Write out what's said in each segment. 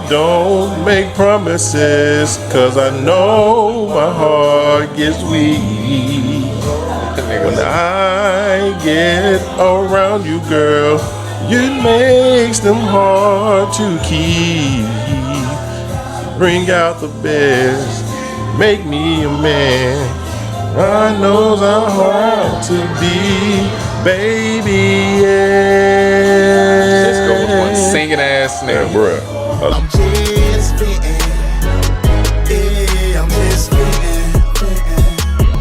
don't make promises, cause I know my heart gets weak. When I get around you, girl, it makes them hard to keep. Bring out the best, make me a man. I know I'm hard to be, baby, yeah. Let's go with one singing ass snare, bruh. I'm just fitting, yeah, I'm just fitting,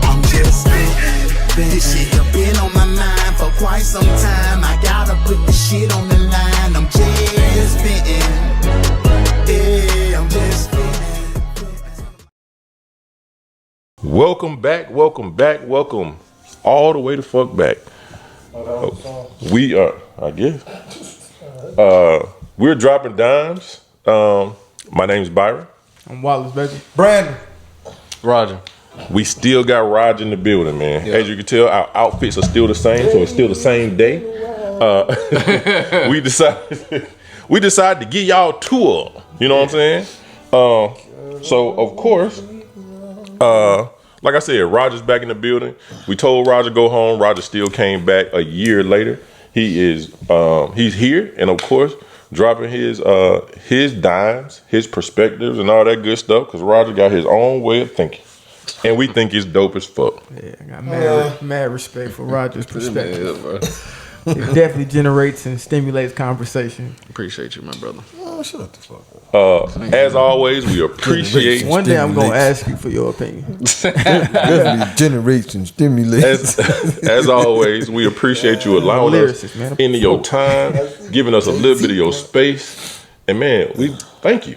I'm just fitting. This shit have been on my mind for quite some time. I gotta put the shit on the line. I'm just fitting, yeah, I'm just fitting. Welcome back, welcome all the way the fuck back. We are, I guess, we're Dropping Dymes. My name's Byron. I'm Wallace, baby. Brandon. Roger. We still got Roger in the building, man. Yeah. As you can tell, our outfits are still the same, so it's still the same day. We decided to give y'all a tour. You know what I'm saying? So of course, like I said, Roger's back in the building. We told Roger go home. Roger still came back a year later. He's here, and of course, dropping his dimes, his perspectives, and all that good stuff. Cause Roger got his own way of thinking, and we think it's dope as fuck. Yeah, I got mad respect for Roger's perspective. It definitely generates and stimulates conversation. Appreciate you, my brother. Oh, shut the fuck up. As always, we appreciate. One day I'm gonna ask you for your opinion. Definitely generates and stimulates. As always, we appreciate you allowing us into your time, giving us a little bit of your space, and man, we thank you.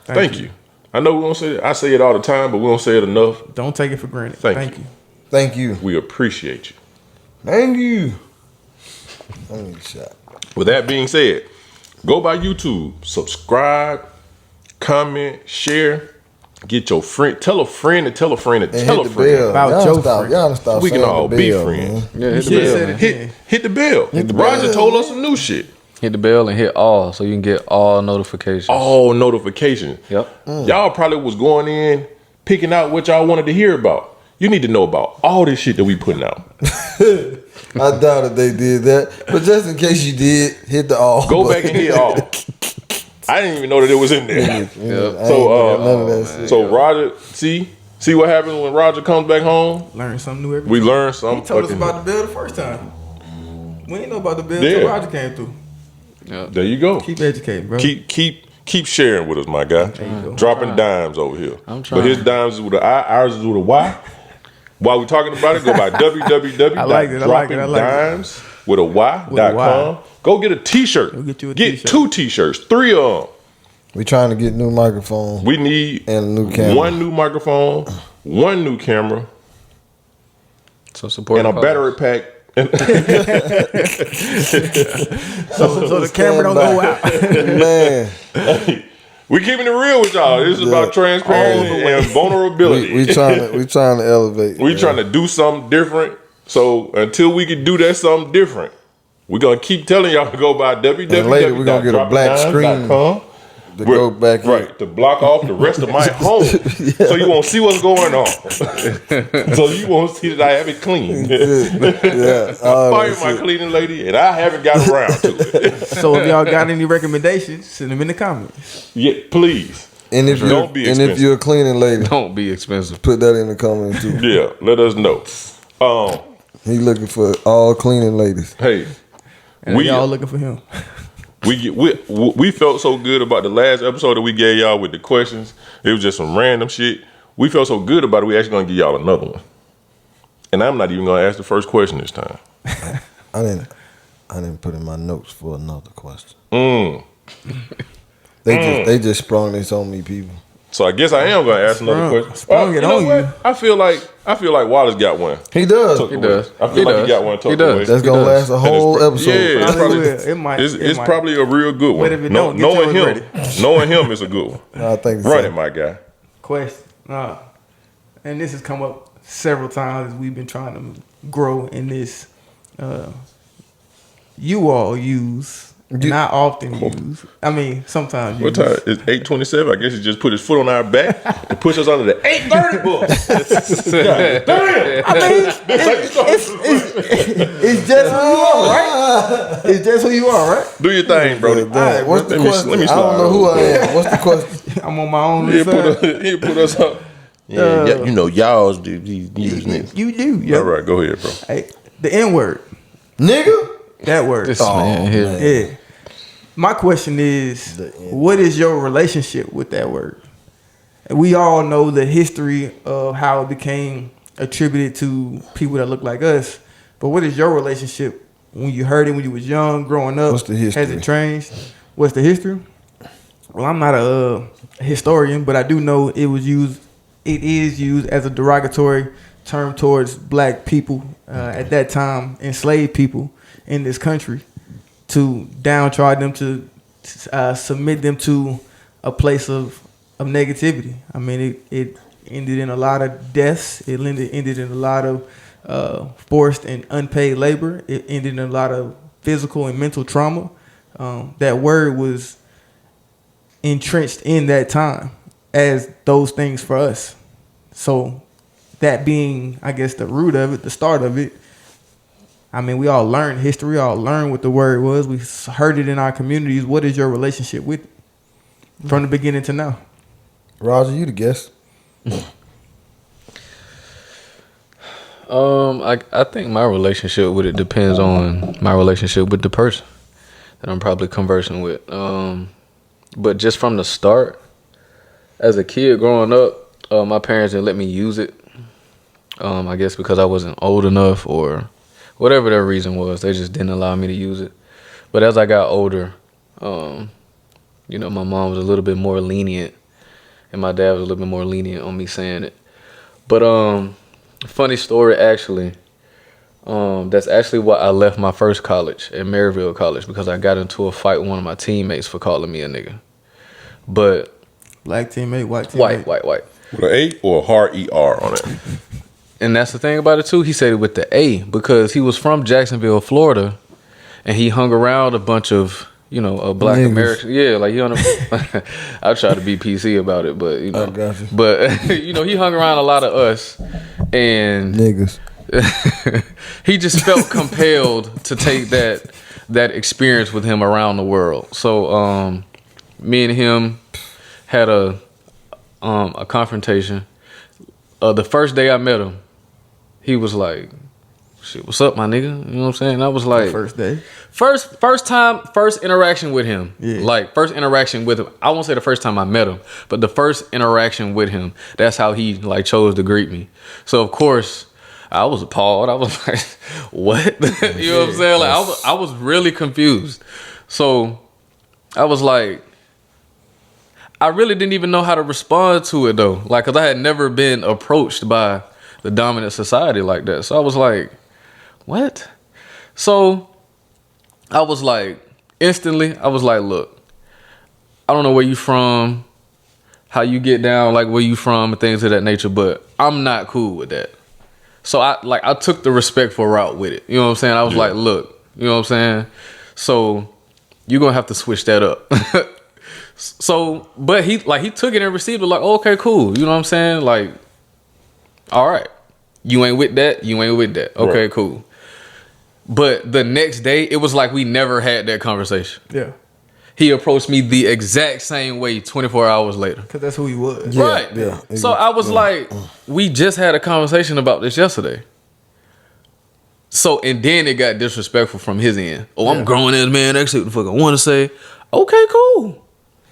Thank you. I know we don't say it. I say it all the time, but we don't say it enough. Don't take it for granted. Thank you. Thank you. We appreciate you. Thank you. I need a shot. With that being said, go by YouTube, subscribe, comment, share, get your friend, tell a friend to tell a friend to tell a friend. About your friend. Y'all stop We can saying all the be bell, friends. man. Yeah, hit the bell. Man. Hit the bell. Roger told us some new shit. Hit the bell and hit all so you can get all notifications. All notifications. Yep. Y'all probably was going in, picking out what y'all wanted to hear about. You need to know about all this shit that we putting out. I doubted they did that, but just in case you did, hit the all. Go back and hit all. I didn't even know that it was in there. So Roger, see what happens when Roger comes back home? Learn something new every We time. learn something. He told us about the bill the first time. We didn't know about the bill until Roger came through. Yep. There you go. Keep educating, bro. Keep sharing with us, my guy. Dropping dimes over here. I'm trying. But his dimes is with an I, ours is with a Y. While we're talking about it, go by www.droppingdimes with a Y.com. Go get a t-shirt. Go get you a Get t-shirt. 2 t-shirts, 3 of them. We trying to get new microphones. We need and a new camera. 1 new microphone, 1 new camera, So support and a the battery pack. so the camera don't go out. Man, We keeping it real with y'all. This is about transparency and vulnerability. we trying to elevate. We trying to do something different. So until we can do that something different, we're gonna keep telling y'all to go by And later we're gonna get a black screen to go back in. right to block off the rest of my home, so you won't see what's going on. So you won't see that I have it clean. Yeah, I fired my cleaning lady, and I haven't got around to it. So if y'all got any recommendations, send them in the comments. Yeah, please. And if Don't be expensive. you're a cleaning lady, Don't be expensive. put that in the comments too. Yeah, let us know. He looking for all cleaning ladies. Hey, And we y'all looking for him. we felt so good about the last episode that we gave y'all with the questions. It was just some random shit. We felt so good about it. We actually gonna give y'all another one. And I'm not even gonna ask the first question this time. I didn't put in my notes for another question. They just sprung this on me, people. So I guess I am gonna ask another question. Sprung it on you. I feel like Wallace got one. He does. Tucked He away. does. I feel like he got one tucked He does. away. That's gonna last a whole episode. Yeah, it's probably, It might. it's probably a real good one. But if it don't, get knowing yours him, ready. knowing him is a good one. I think Run so. it, my guy. Question. And this has come up several times as we've been trying to grow in this. You all use And I often use. I mean, sometimes use. What time? It's 8:27. I guess he just put his foot on our back and push us under the 8:30 bus. Damn. I mean, it's just who you are, right? It's just who you are, right? Do your thing, bro. Right, what's the question? Let me I slide don't know who over. I am. What's the question? I'm on my own. He'll put us up. Yeah, you know, y'all's do these niggas. You do. Yeah. All right, go ahead, bro. Hey, the N word. Nigga? That word. This man here. Yeah. My question is, what is your relationship with that word? We all know the history of how it became attributed to people that look like us. But what is your relationship when you heard it when you was young, growing up? What's the history? Has it changed? What's the history? Well, I'm not a historian, but I do know it is used as a derogatory term towards black people at that time, enslaved people in this country, to downtrodden them, to submit them to a place of negativity. I mean, it ended in a lot of deaths. It ended in a lot of forced and unpaid labor. It ended in a lot of physical and mental trauma. That word was entrenched in that time as those things for us. So that being, I guess, the root of it, the start of it, I mean, we all learned history, we all learned what the word was. We heard it in our communities. What is your relationship with it from the beginning to now? Roger, you the guest. I think my relationship with it depends on my relationship with the person that I'm probably conversing with. But just from the start, as a kid growing up, my parents didn't let me use it. I guess because I wasn't old enough or whatever their reason was, they just didn't allow me to use it. But as I got older, you know, my mom was a little bit more lenient, and my dad was a little bit more lenient on me saying it. But funny story, actually, that's actually why I left my first college at Maryville College, because I got into a fight with one of my teammates for calling me a nigga. But Black teammate, white teammate. white. With an A or a hard ER on it? And that's the thing about it too. He said it with the A because he was from Jacksonville, Florida, and he hung around a bunch of, you know, black Niggas. Americans. Yeah, like you know, I try to be PC about it, but you know, I got you. but you know, he hung around a lot of us, and Niggas. he just felt compelled to take that experience with him around the world. So me and him had a confrontation. The first day I met him, he was like, "Shit, what's up, my nigga?" You know what I'm saying? And I was like, First day. first interaction with him. Yeah. Like first interaction with him. I won't say the first time I met him, but the first interaction with him. That's how he like chose to greet me. So of course, I was appalled. I was like, "What?" You know what I'm saying? Like I was really confused. So I was like, I really didn't even know how to respond to it though. Like, cause I had never been approached by the dominant society like that. So I was like, what? So I was like, instantly, I was like, look, I don't know where you from, how you get down, like where you from and things of that nature, but I'm not cool with that. So I took the respectful route with it. You know what I'm saying? I was like, look, you know what I'm saying? So you're gonna have to switch that up. So, but he took it and received it like, oh, okay, cool. You know what I'm saying? Like, all right, you ain't with that. Okay, Right. cool. But the next day, it was like we never had that conversation. Yeah. He approached me the exact same way 24 hours later. Because that's who he was. Yeah, Right. yeah. So I was like, we just had a conversation about this yesterday. So, and then it got disrespectful from his end. Oh, I'm grown as man. That's what the fuck I want to say. Okay, cool.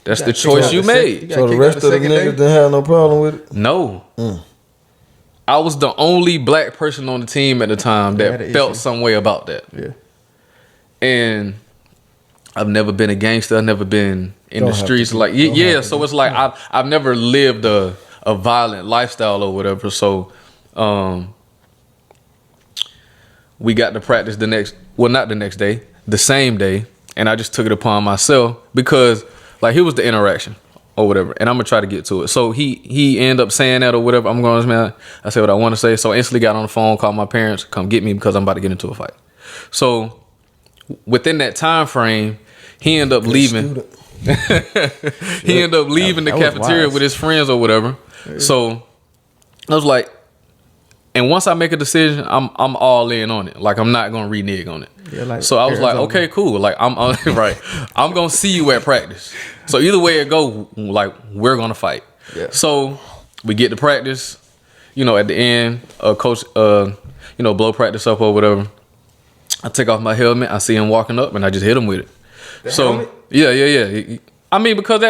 That's the choice you made. So the rest of the niggas didn't have no problem with it? No. I was the only black person on the team at the time Had that an felt issue. some way about that. Yeah. And I've never been a gangster. I've never been in Don't the have streets. to be. Like, Don't yeah. have to So be. it's like I've never lived a violent lifestyle or whatever. So we got to practice not the next day, the same day. And I just took it upon myself because like here was the interaction or whatever. And I'm going to try to get to it. So he ended up saying that or whatever. I'm going, man, I said what I want to say. So I instantly got on the phone, called my parents, come get me because I'm about to get into a fight. So within that time frame, he ended up leaving. He ended up leaving the cafeteria with his friends or whatever. Yeah. So I was like, and once I make a decision, I'm all in on it. Like I'm not gonna renege on it. Yeah, like so I was like, okay, cool. Like I'm right. I'm gonna see you at practice. So either way it go, like we're gonna fight. Yeah. So we get to practice. You know, at the end, coach, blow practice up or whatever. I take off my helmet. I see him walking up, and I just hit him with it. The helmet? Yeah. I mean, because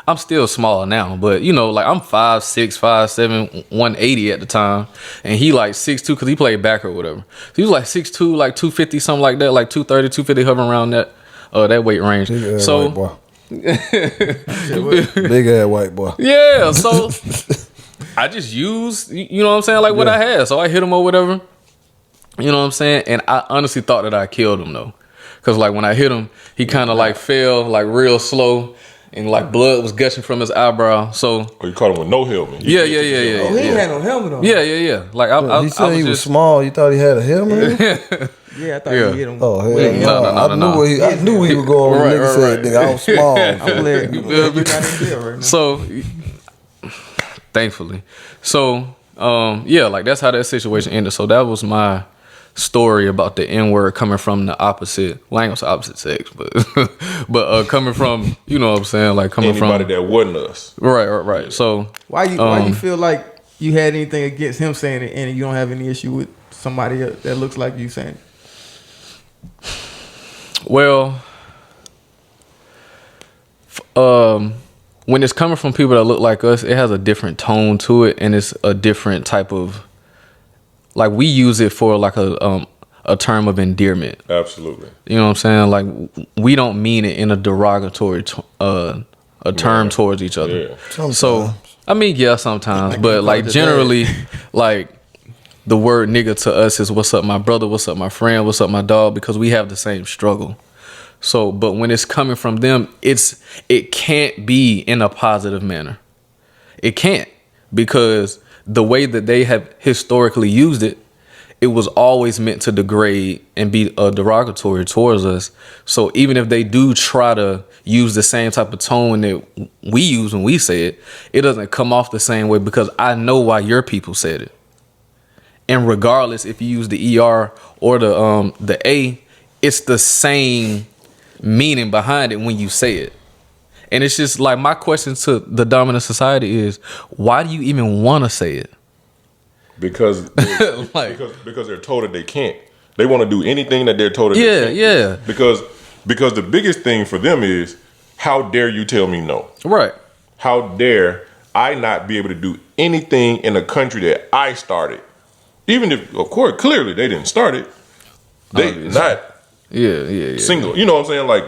I'm still small now, but you know, like I'm 5'6", 5'7", 180 at the time, and he like 6'2" because he played back or whatever. So he was like 6'2", like 250, something like that, like 230, 250, hovering around that weight range. Big so, white boy. Big ass white boy. Yeah, so I just used, you know what I'm saying, like what I had. So I hit him or whatever. You know what I'm saying? And I honestly thought that I killed him though, because like when I hit him, he kind of like fell like real slow. And like blood was gushing from his eyebrow. So you caught him with no helmet. Yeah. Oh, he ain't had no helmet on. Yeah. Like he said he was small. You thought he had a helmet? Yeah, I thought you hit him. Oh hell no! I knew he was going. Right, nigga said, "Nigga, I was small." I'm glad you got in jail right now. So, thankfully, like that's how that situation ended. So that was my story about the N-word coming from the opposite. Well, I ain't gonna say opposite sex, but coming from, you know what I'm saying, like coming anybody from that wasn't us. Right. So why you feel like you had anything against him saying it, and you don't have any issue with somebody that looks like you saying it? Well, when it's coming from people that look like us, it has a different tone to it, and it's a different type of, like, we use it for like a term of endearment. Absolutely. You know what I'm saying? Like, we don't mean it in a derogatory term towards each other. Yeah. Sometimes. So I mean, yeah, sometimes, but like generally, like the word nigga to us is what's up, my brother, what's up, my friend, what's up, my dog, because we have the same struggle. So, but when it's coming from them, it can't be in a positive manner. It can't, because the way that they have historically used it, it was always meant to degrade and be derogatory towards us. So even if they do try to use the same type of tone that we use when we say it, it doesn't come off the same way, because I know why your people said it. And regardless if you use the ER or the A, it's the same meaning behind it when you say it. And it's just like, my question to the dominant society is, why do you even want to say it? Because because they're told that they can't. They want to do anything that they're told that they can't. Yeah. Because the biggest thing for them is, how dare you tell me no? Right. How dare I not be able to do anything in a country that I started? Even if, of course, clearly they didn't start it. They not single. You know what I'm saying? Like,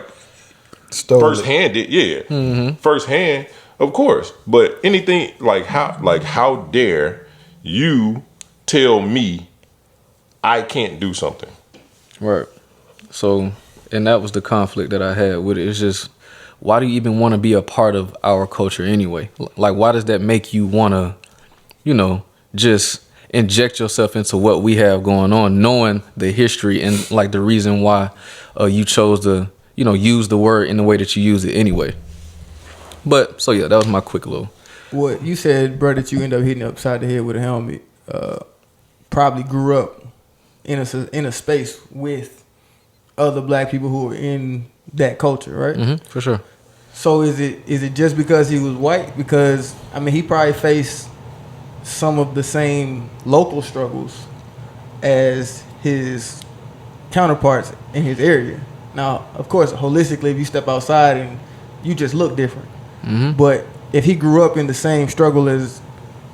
first-handed, Mm-hmm. First-hand, of course. But anything, how dare you tell me I can't do something? Right. So, and that was the conflict that I had with it. It's just, why do you even want to be a part of our culture anyway? Like, why does that make you want to, just inject yourself into what we have going on, knowing the history and like the reason why you chose to, use the word in the way that you use it anyway. But so yeah, that was my quick little. What you said, bro, that you end up hitting upside the head with a helmet, probably grew up in a space with other black people who are in that culture, right? Mm-hmm, for sure. So is it just because he was white? Because he probably faced some of the same local struggles as his counterparts in his area. Now, of course, holistically, if you step outside and you just look different. Mm-hmm. But if he grew up in the same struggle as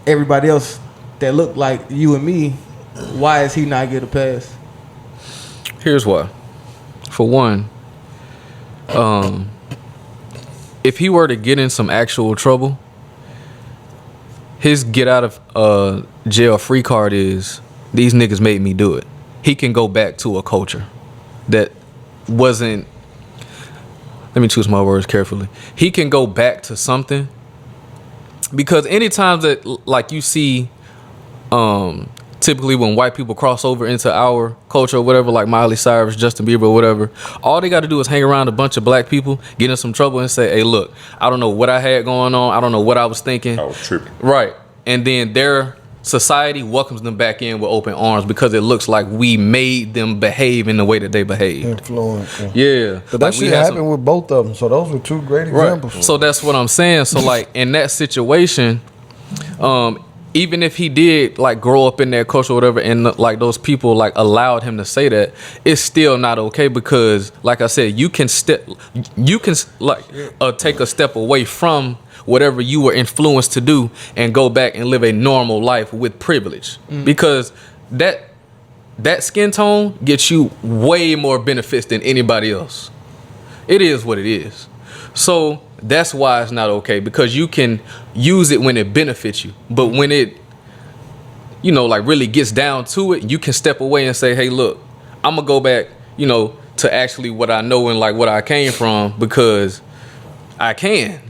everybody else that looked like you and me, why is he not get a pass? Here's why. For one, if he were to get in some actual trouble, his get out of jail free card is, these niggas made me do it. He can go back to a culture that wasn't, let me choose my words carefully. He can go back to something, because anytime that like you see typically when white people cross over into our culture or whatever, like Miley Cyrus, Justin Bieber or whatever, all they got to do is hang around a bunch of black people, get in some trouble and say, hey, look, I don't know what I had going on. I don't know what I was thinking. I was tripping. Right. And then their society welcomes them back in with open arms because it looks like we made them behave in the way that they behaved. Influence. Yeah. But that Like, shit happened with both of them. So those were two great examples. Right. So that's what I'm saying. So like in that situation, even if he did like grow up in that culture or whatever, and like those people like allowed him to say that, it's still not okay because, like I said, you can take a step away from whatever you were influenced to do and go back and live a normal life with privilege, because that skin tone gets you way more benefits than anybody else. It is what it is. So that's why it's not okay, because you can use it when it benefits you, but when it, you know, like really gets down to it, you can step away and say, hey, look, I'm gonna go back, you know, to actually what I know and like what I came from, because I can.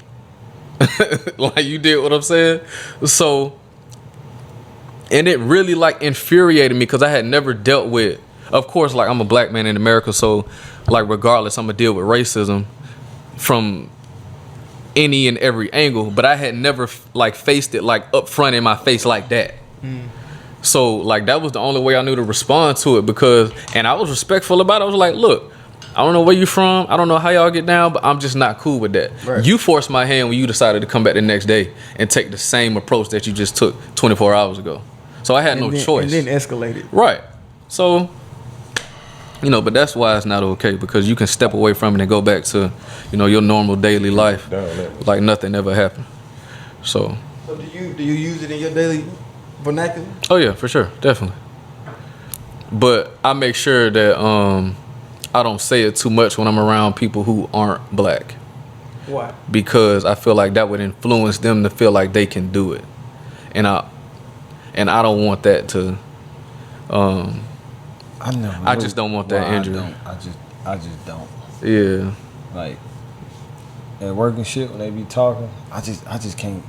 Like, you did what I'm saying? So, and it really like infuriated me because I had never dealt with, of course, like I'm a black man in America, so like regardless, I'm gonna deal with racism from any and every angle, but I had never like faced it like up front in my face like that. So like that was the only way I knew to respond to it, because, and I was respectful about it. I was like, look, I don't know where you from, I don't know how y'all get down, but I'm just not cool with that. Right. You forced my hand when you decided to come back the next day and take the same approach that you just took 24 hours ago. So I had no choice. And then escalated. Right. So, you know, but that's why it's not okay, because you can step away from it and go back to, you know, your normal daily life like nothing ever happened. So do you use it in your daily vernacular? Oh yeah, for sure, definitely. But I make sure that I don't say it too much when I'm around people who aren't black. Why? Because I feel like that would influence them to feel like they can do it, and I don't want that to. I just don't want that injury. I just don't. Yeah. Like at work and shit, when they be talking, I just can't.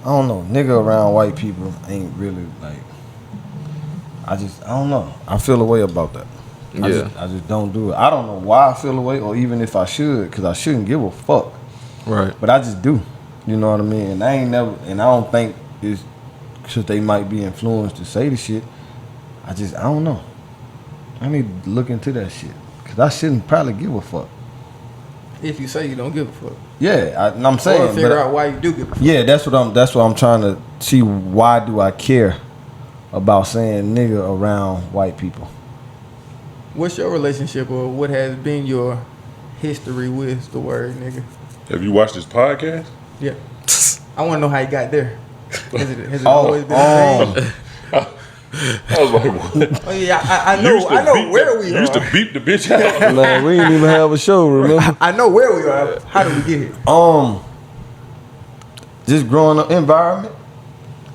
I don't know. Nigga around white people ain't really like. I don't know. I feel a way about that. Yeah. I just don't do it. I don't know why I feel a way, or even if I should, because I shouldn't give a fuck. Right. But I just do. You know what I mean? And I ain't never. And I don't think it's because they might be influenced to say the shit. I don't know. I need to look into that shit, because I shouldn't probably give a fuck. If you say you don't give a fuck. Yeah, I'm saying. Or figure out why you do give a fuck. Yeah, that's what I'm trying to see. Why do I care about saying nigga around white people? What's your relationship, or what has been your history with the word nigga? Have you watched this podcast? Yeah. I want to know how you got there. Has it always been the same? I was like, what? Oh yeah, I know where we are. Used to beat the bitch out. Man, we didn't even have a show, remember? I know where we are. How did we get here? Just growing up environment.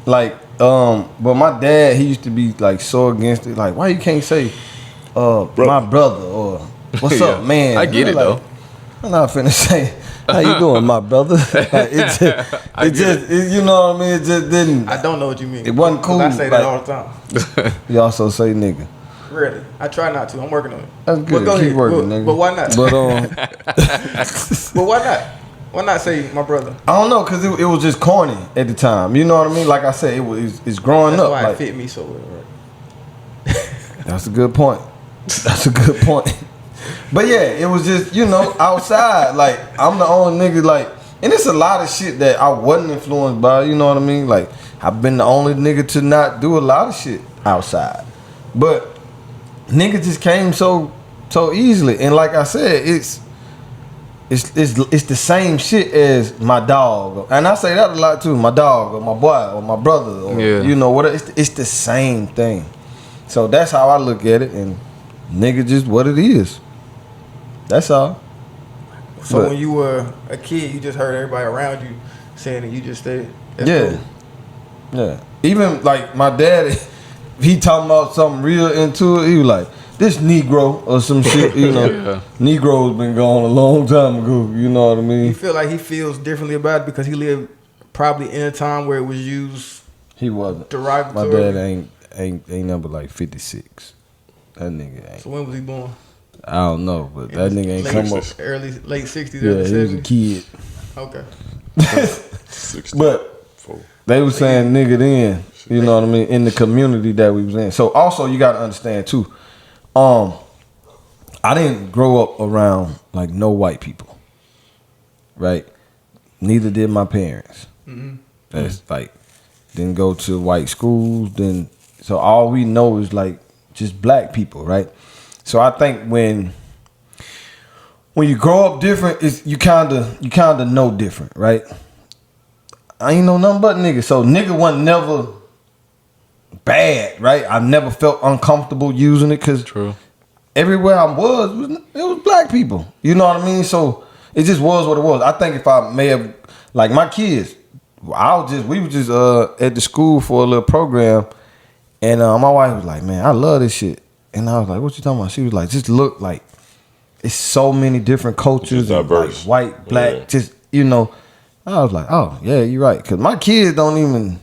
Like, but my dad, he used to be like so against it. Like, why you can't say my brother or what's up, man? I get it like, though. I'm not finna say how you doing, my brother. Like, you know what I mean? It just didn't. I don't know what you mean. It wasn't cool. I say that all the time. You also say nigga. Really? I try not to. I'm working on it. That's good. But go Keep ahead. working, nigga. But why not? But But why not? Why not say my brother? I don't know, cause it was just corny at the time. You know what I mean? Like I said, it's growing That's up. why like, it fit me so well. Right? That's a good point. That's a good point. But yeah, it was just, you know, outside. Like, I'm the only nigga, like, and it's a lot of shit that I wasn't influenced by, you know what I mean? Like, I've been the only nigga to not do a lot of shit outside. But nigga just came so easily. And like I said, it's the same shit as my dog. And I say that a lot too, my dog or my boy or my brother or, you know, what? It's the same thing. So that's how I look at it, and nigga just what it is. That's all. So when you were a kid, you just heard everybody around you saying it, you just said, yeah. Cool. Yeah. Even like my dad, he talking about something real into it, he was like, this Negro or some shit, you know. Negro's been gone a long time ago, you know what I mean? You feel like he feels differently about it because he lived probably in a time where it was used. He wasn't. Derogatory. My dad ain't ain't number like 56. That nigga ain't. So when was he born? I don't know, but that nigga ain't come up. Late 60s, Yeah, early he was a 70s. kid. Okay. 60. But they was saying nigga then, you know what I mean, in the community that we was in. So also you gotta understand too, I didn't grow up around like no white people, right? Neither did my parents. That's like, didn't go to white schools. So all we know is like just black people, right? So I think when you grow up different, you kind of know different, right? I ain't know nothing but nigga. So nigga wasn't never bad, right? I never felt uncomfortable using it because everywhere I was, it was black people. You know what I mean? So it just was what it was. I think if I may have, like my kids, we were just at the school for a little program, and my wife was like, "Man, I love this shit." And I was like, "What you talking about?" She was like, "Just look like it's so many different cultures, and like white, black, just you know." I was like, "Oh yeah, you're right." Because my kids don't even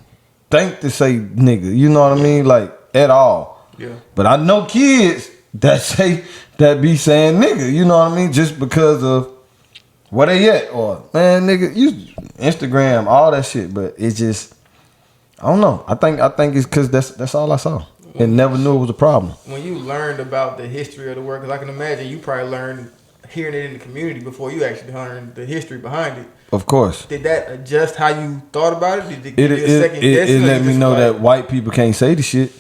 think to say nigga. You know what I mean? Like at all. Yeah. But I know kids that be saying nigga. You know what I mean? Just because of where they at, or man, nigga, you Instagram, all that shit. But it's just, I don't know. I think it's because that's all I saw, and never knew it was a problem. When you learned about the history of the word, because I can imagine you probably learned hearing it in the community before you actually learned the history behind it. Of course. Did that adjust how you thought about it? Did it give you a second guess? It let me know that white people can't say the shit.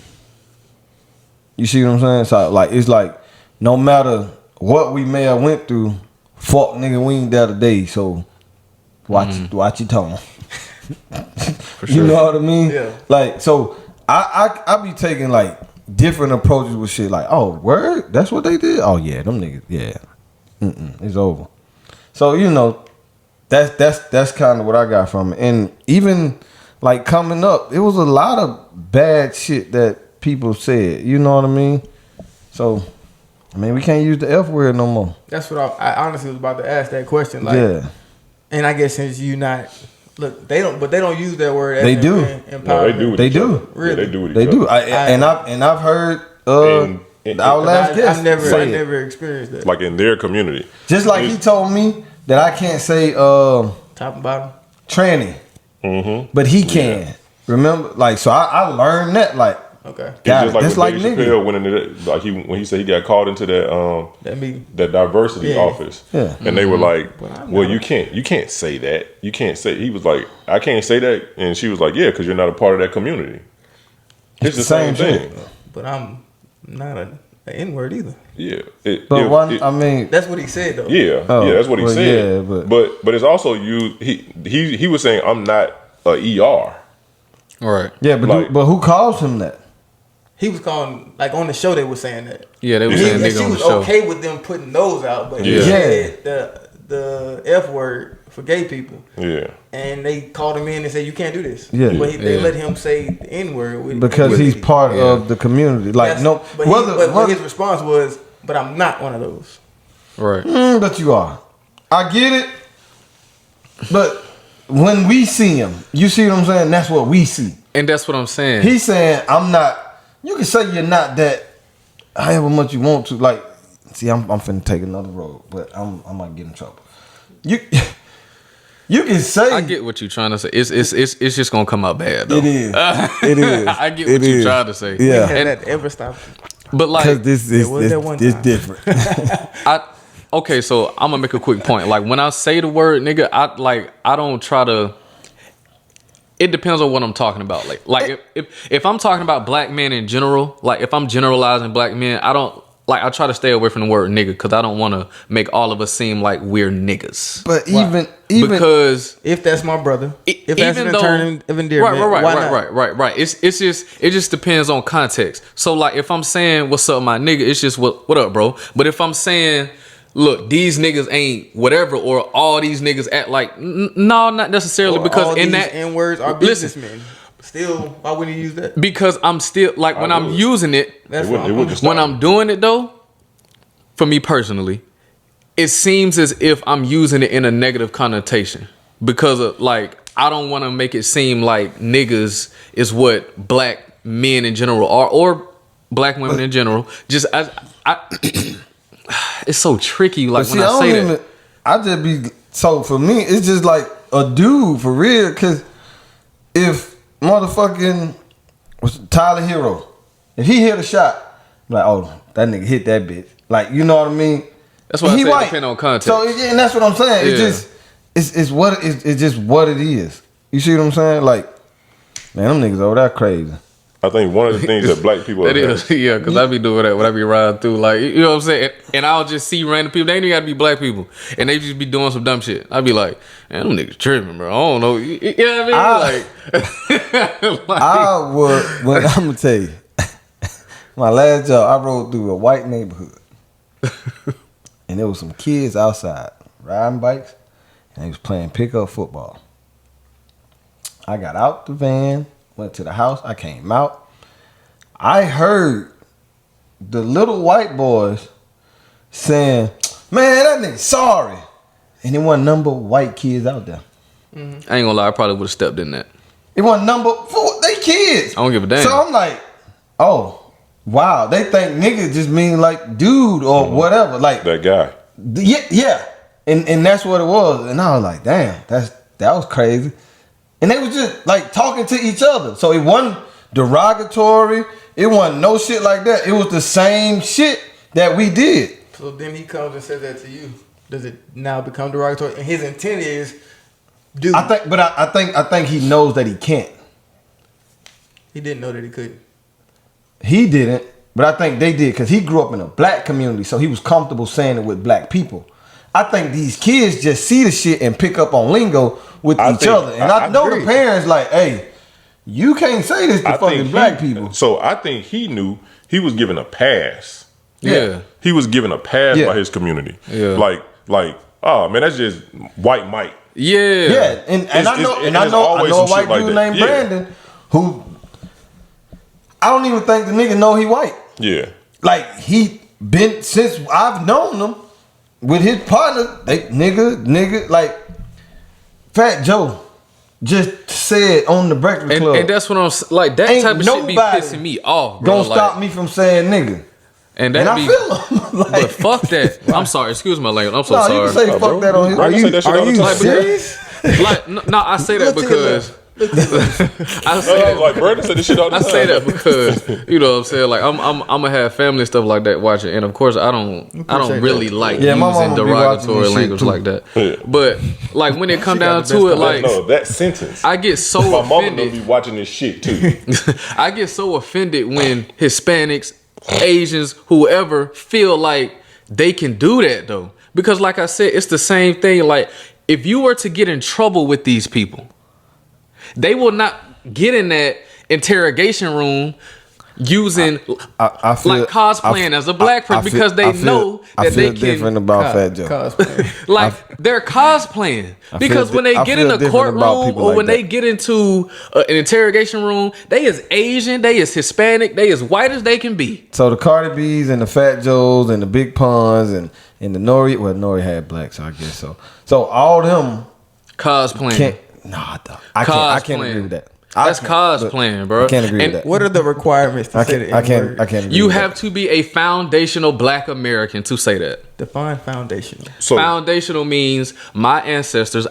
You see what I'm saying? So like it's like no matter what we may have went through, fuck nigga, we ain't there today. So watch your tone. For sure. You know what I mean? Yeah. Like so I be taking like different approaches with shit. Like, oh, word? That's what they did? Oh yeah, them niggas, yeah. It's over. So, you know, that's kind of what I got from it. And even like coming up, it was a lot of bad shit that people said. You know what I mean? So, I mean, we can't use the F word no more. That's what I honestly was about to ask that question. Like, yeah. And I guess since you not look, they don't use that word. As They do. No, they do. With They each do. other. Really? Yeah, they do. With They each do. other. I've heard And our last guest I say it. never experienced that. like in their community. Just like he told me that I can't say Top and bottom. tranny, Mm-hmm. but he can. Remember, like, so I learned that, like, Okay. It's got just it. like That's when like Dave nigga. Chappelle went into that, like when he said he got called into that diversity Yeah. office, Yeah. and they were like, I "Well, know. you can't say that. You can't say." He was like, "I can't say that," and she was like, "Yeah, because you're not a part of that community." It's the same thing. But I'm not an N-word either. Yeah, But I mean, That's what he said though. yeah, Oh, yeah, that's what he well, said. yeah, but it's also you. He was saying, "I'm not a ER." All right. yeah, but like- but who calls him that? He was calling, like on the show they were saying that. Yeah, they were Yeah. saying And nigga she on the was show. okay with them putting those out, but he Yeah. said the F word for gay people. Yeah, And they called him in and said, you can't do this. Yeah. But they Yeah. let him say the N-word. Because he's part Yeah. of the community. Like no, But his response was, but I'm not one of those. Right. but you are. I get it. But when we see him, you see what I'm saying? That's what we see. And that's what I'm saying. He's saying, I'm not. You can say you're not that however much you want to. Like, see, I'm finna take another road, but I might get in trouble. You can say I get what you're trying to say. It's just gonna come out bad though. it is. It is. I get It what you're is. trying to say. Yeah. Had that ever stopped? But like Because this is was that one it's time. different. okay, so I'm gonna make a quick point. Like when I say the word nigga, I don't try to. It depends on what I'm talking about. Like if I'm talking about black men in general, like if I'm generalizing black men, I try to stay away from the word nigga because I don't want to make all of us seem like we're niggas. But even because If that's my brother, if that's even an though term of endearment, why not? right. It just depends on context. So like if I'm saying what's up, my nigga, it's just what up, bro. But if I'm saying, look, these niggas ain't whatever, or all these niggas act like no, not necessarily, Or because all in these that N-words are listen, businessmen. Still, why wouldn't you use that? because I'm still like when I'm would. using it. That's It what wouldn't I'm stop When I'm doing it though, for me personally, it seems as if I'm using it in a negative connotation because of like I don't want to make it seem like niggas is what black men in general or black women in general. Just I it's so tricky. Like when I say that, I just be so for me, it's just like a dude for real. Because if motherfucking Tyler Hero, if he hit a shot, like, oh, that nigga hit that bitch. Like, you know what I mean? That's why I say it depend on context. So and that's what I'm saying. It's just it's just what it is. You see what I'm saying? Like, man, them niggas over there crazy. I think one of the things that black people that is, yeah, because I be doing that when I be riding through, like, you know what I'm saying? And I'll just see random people, they ain't even gotta be black people, and they just be doing some dumb shit. I be like, man, them niggas tripping, bro. I don't know. You know what I mean? I would, but I'm gonna tell you, my last job, I rode through a white neighborhood, and there was some kids outside riding bikes, and they was playing pickup football. I got out the van, went to the house. I came out. I heard the little white boys saying, "Man, that nigga sorry," and it wasn't number white kids out there. I ain't gonna lie, I probably would have stepped in that. It wasn't number 4. They kids. I don't give a damn. So I'm like, oh, wow. They think nigga just mean like dude or whatever. Like that guy. Yeah. And that's what it was. And I was like, damn, that was crazy. And they was just like talking to each other. So it wasn't derogatory. It wasn't no shit like that. It was the same shit that we did. So then he comes and says that to you. Does it now become derogatory? And his intent is, dude. I think he knows that he can't. He didn't know that he couldn't. He didn't, but I think they did because he grew up in a black community, so he was comfortable saying it with black people. I think these kids just see the shit and pick up on lingo with each other. And I know the parents like, hey, you can't say this to fucking black people. So I think he knew he was given a pass. Yeah. He was given a pass by his community. Yeah. Like, oh man, that's just white Mike. Yeah. Yeah. And I know a white dude named Brandon who I don't even think the nigga know he white. Yeah. Like he been since I've known him with his partner, they nigga, like Fat Joe just said on the Breakfast Club. And that's what I'm like. That Ain't type of shit be pissing me off, bro. Don't stop me from saying nigga. And I feel him. Like, but fuck that. I'm sorry. Excuse my language. I'm so sorry. You can say fuck that on here. Are you serious? Like, no, I say that because I say that like Brandon said this shit all the time. I say that because you know what I'm saying. Like I'm gonna have family and stuff like that watching, and of course I don't really like using derogatory language like that. Yeah. But like when it come down to it, like that sentence, I get so my offended. mama be watching this shit too. I get so offended when Hispanics, Asians, whoever feel like they can do that though, because like I said, it's the same thing. Like if you were to get in trouble with these people, they will not get in that interrogation room using I feel, like cosplaying as a black person because they know that they can. Different about Fat Joe. Like they're cosplaying because when they get in a courtroom or when they get into an interrogation room, they is Asian, they is Hispanic, they is white as they can be. So the Cardi B's and the Fat Joes and the Big Puns and the Nori, well Nori had black, so I guess so. So all them cosplaying. I can't agree with that. That's cosplaying, bro. I can't agree with that. What are the requirements to say that? I can't agree You with have that. to be a foundational black American to say that. Define foundational. So Foundational means our ancestors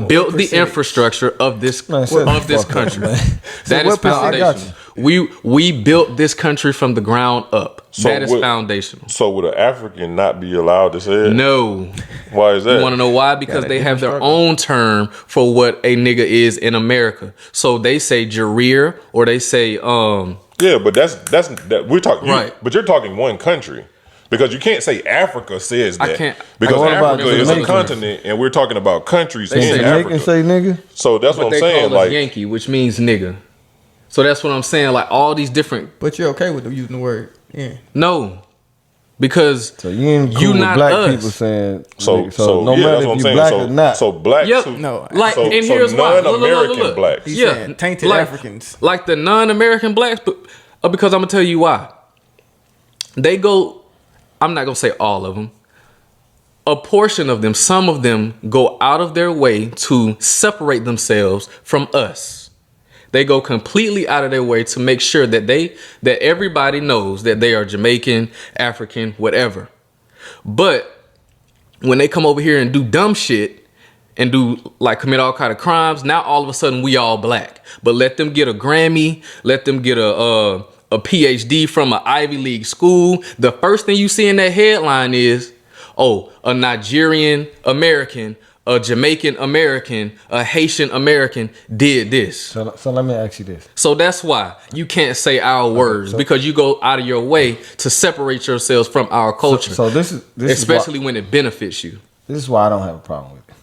built the infrastructure of this country. That is foundational. We built this country from the ground up. That is foundational. So would an African not be allowed to say it? No. Why is that? You want to know why? Because they have their own term for what a nigga is in America. So they say Jareer or they say Yeah, but that's we're talking right. But you're talking one country. Because you can't say Africa says that. I can't. Because What about Africa is a Jamaicans? continent and we're talking about countries They in say Africa. Say nigga. So that's what I'm they saying. call us Like Yankee, which means nigga. So that's what I'm saying. Like all these different. But you're okay with them using the word. Yeah. No. Because So you ain't cool with not black us. people saying so no yeah, matter that's what if I'm you saying. black So, or not. so black Yep. No. Like, so, and so here's why. non-American blacks. He's Yeah. saying tainted like, Africans. Like the non-American blacks, but because I'm gonna tell you why. They go. I'm not gonna say all of them. A portion of them, some of them, go out of their way to separate themselves from us. they go completely out of their way to make sure that everybody knows that they are Jamaican, African, whatever. But when they come over here and do dumb shit and commit all kind of crimes, now all of a sudden we all black. But let them get a Grammy, let them get a PhD from an Ivy League school. The first thing you see in that headline is, oh, a Nigerian American, a Jamaican American, a Haitian American did this. So let me ask you this. So that's why you can't say our words, because you go out of your way to separate yourselves from our culture. So this is especially when it benefits you. This is why I don't have a problem with it.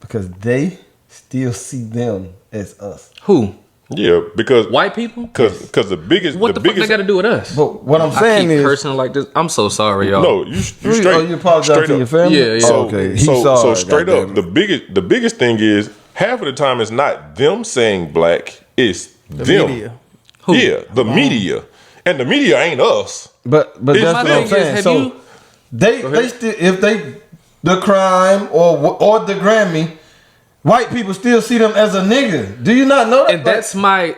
Because they still see them as us. Who? Yeah, because White people? Because the biggest What the fuck they got to do with us? But what I'm I saying keep is, cursing like this. I'm so sorry, y'all. No, you straight. oh, you apologize straight to up. your family? Yeah, yeah. So, okay. so straight up, the biggest thing is half of the time it's not them saying black, it's them. Media. Who? Yeah, the media, and the media ain't us. But It's that's my what I'm thing saying. is, So they still, if they the crime or the Grammy, white people still see them as a nigga. Do you not know that? And that's my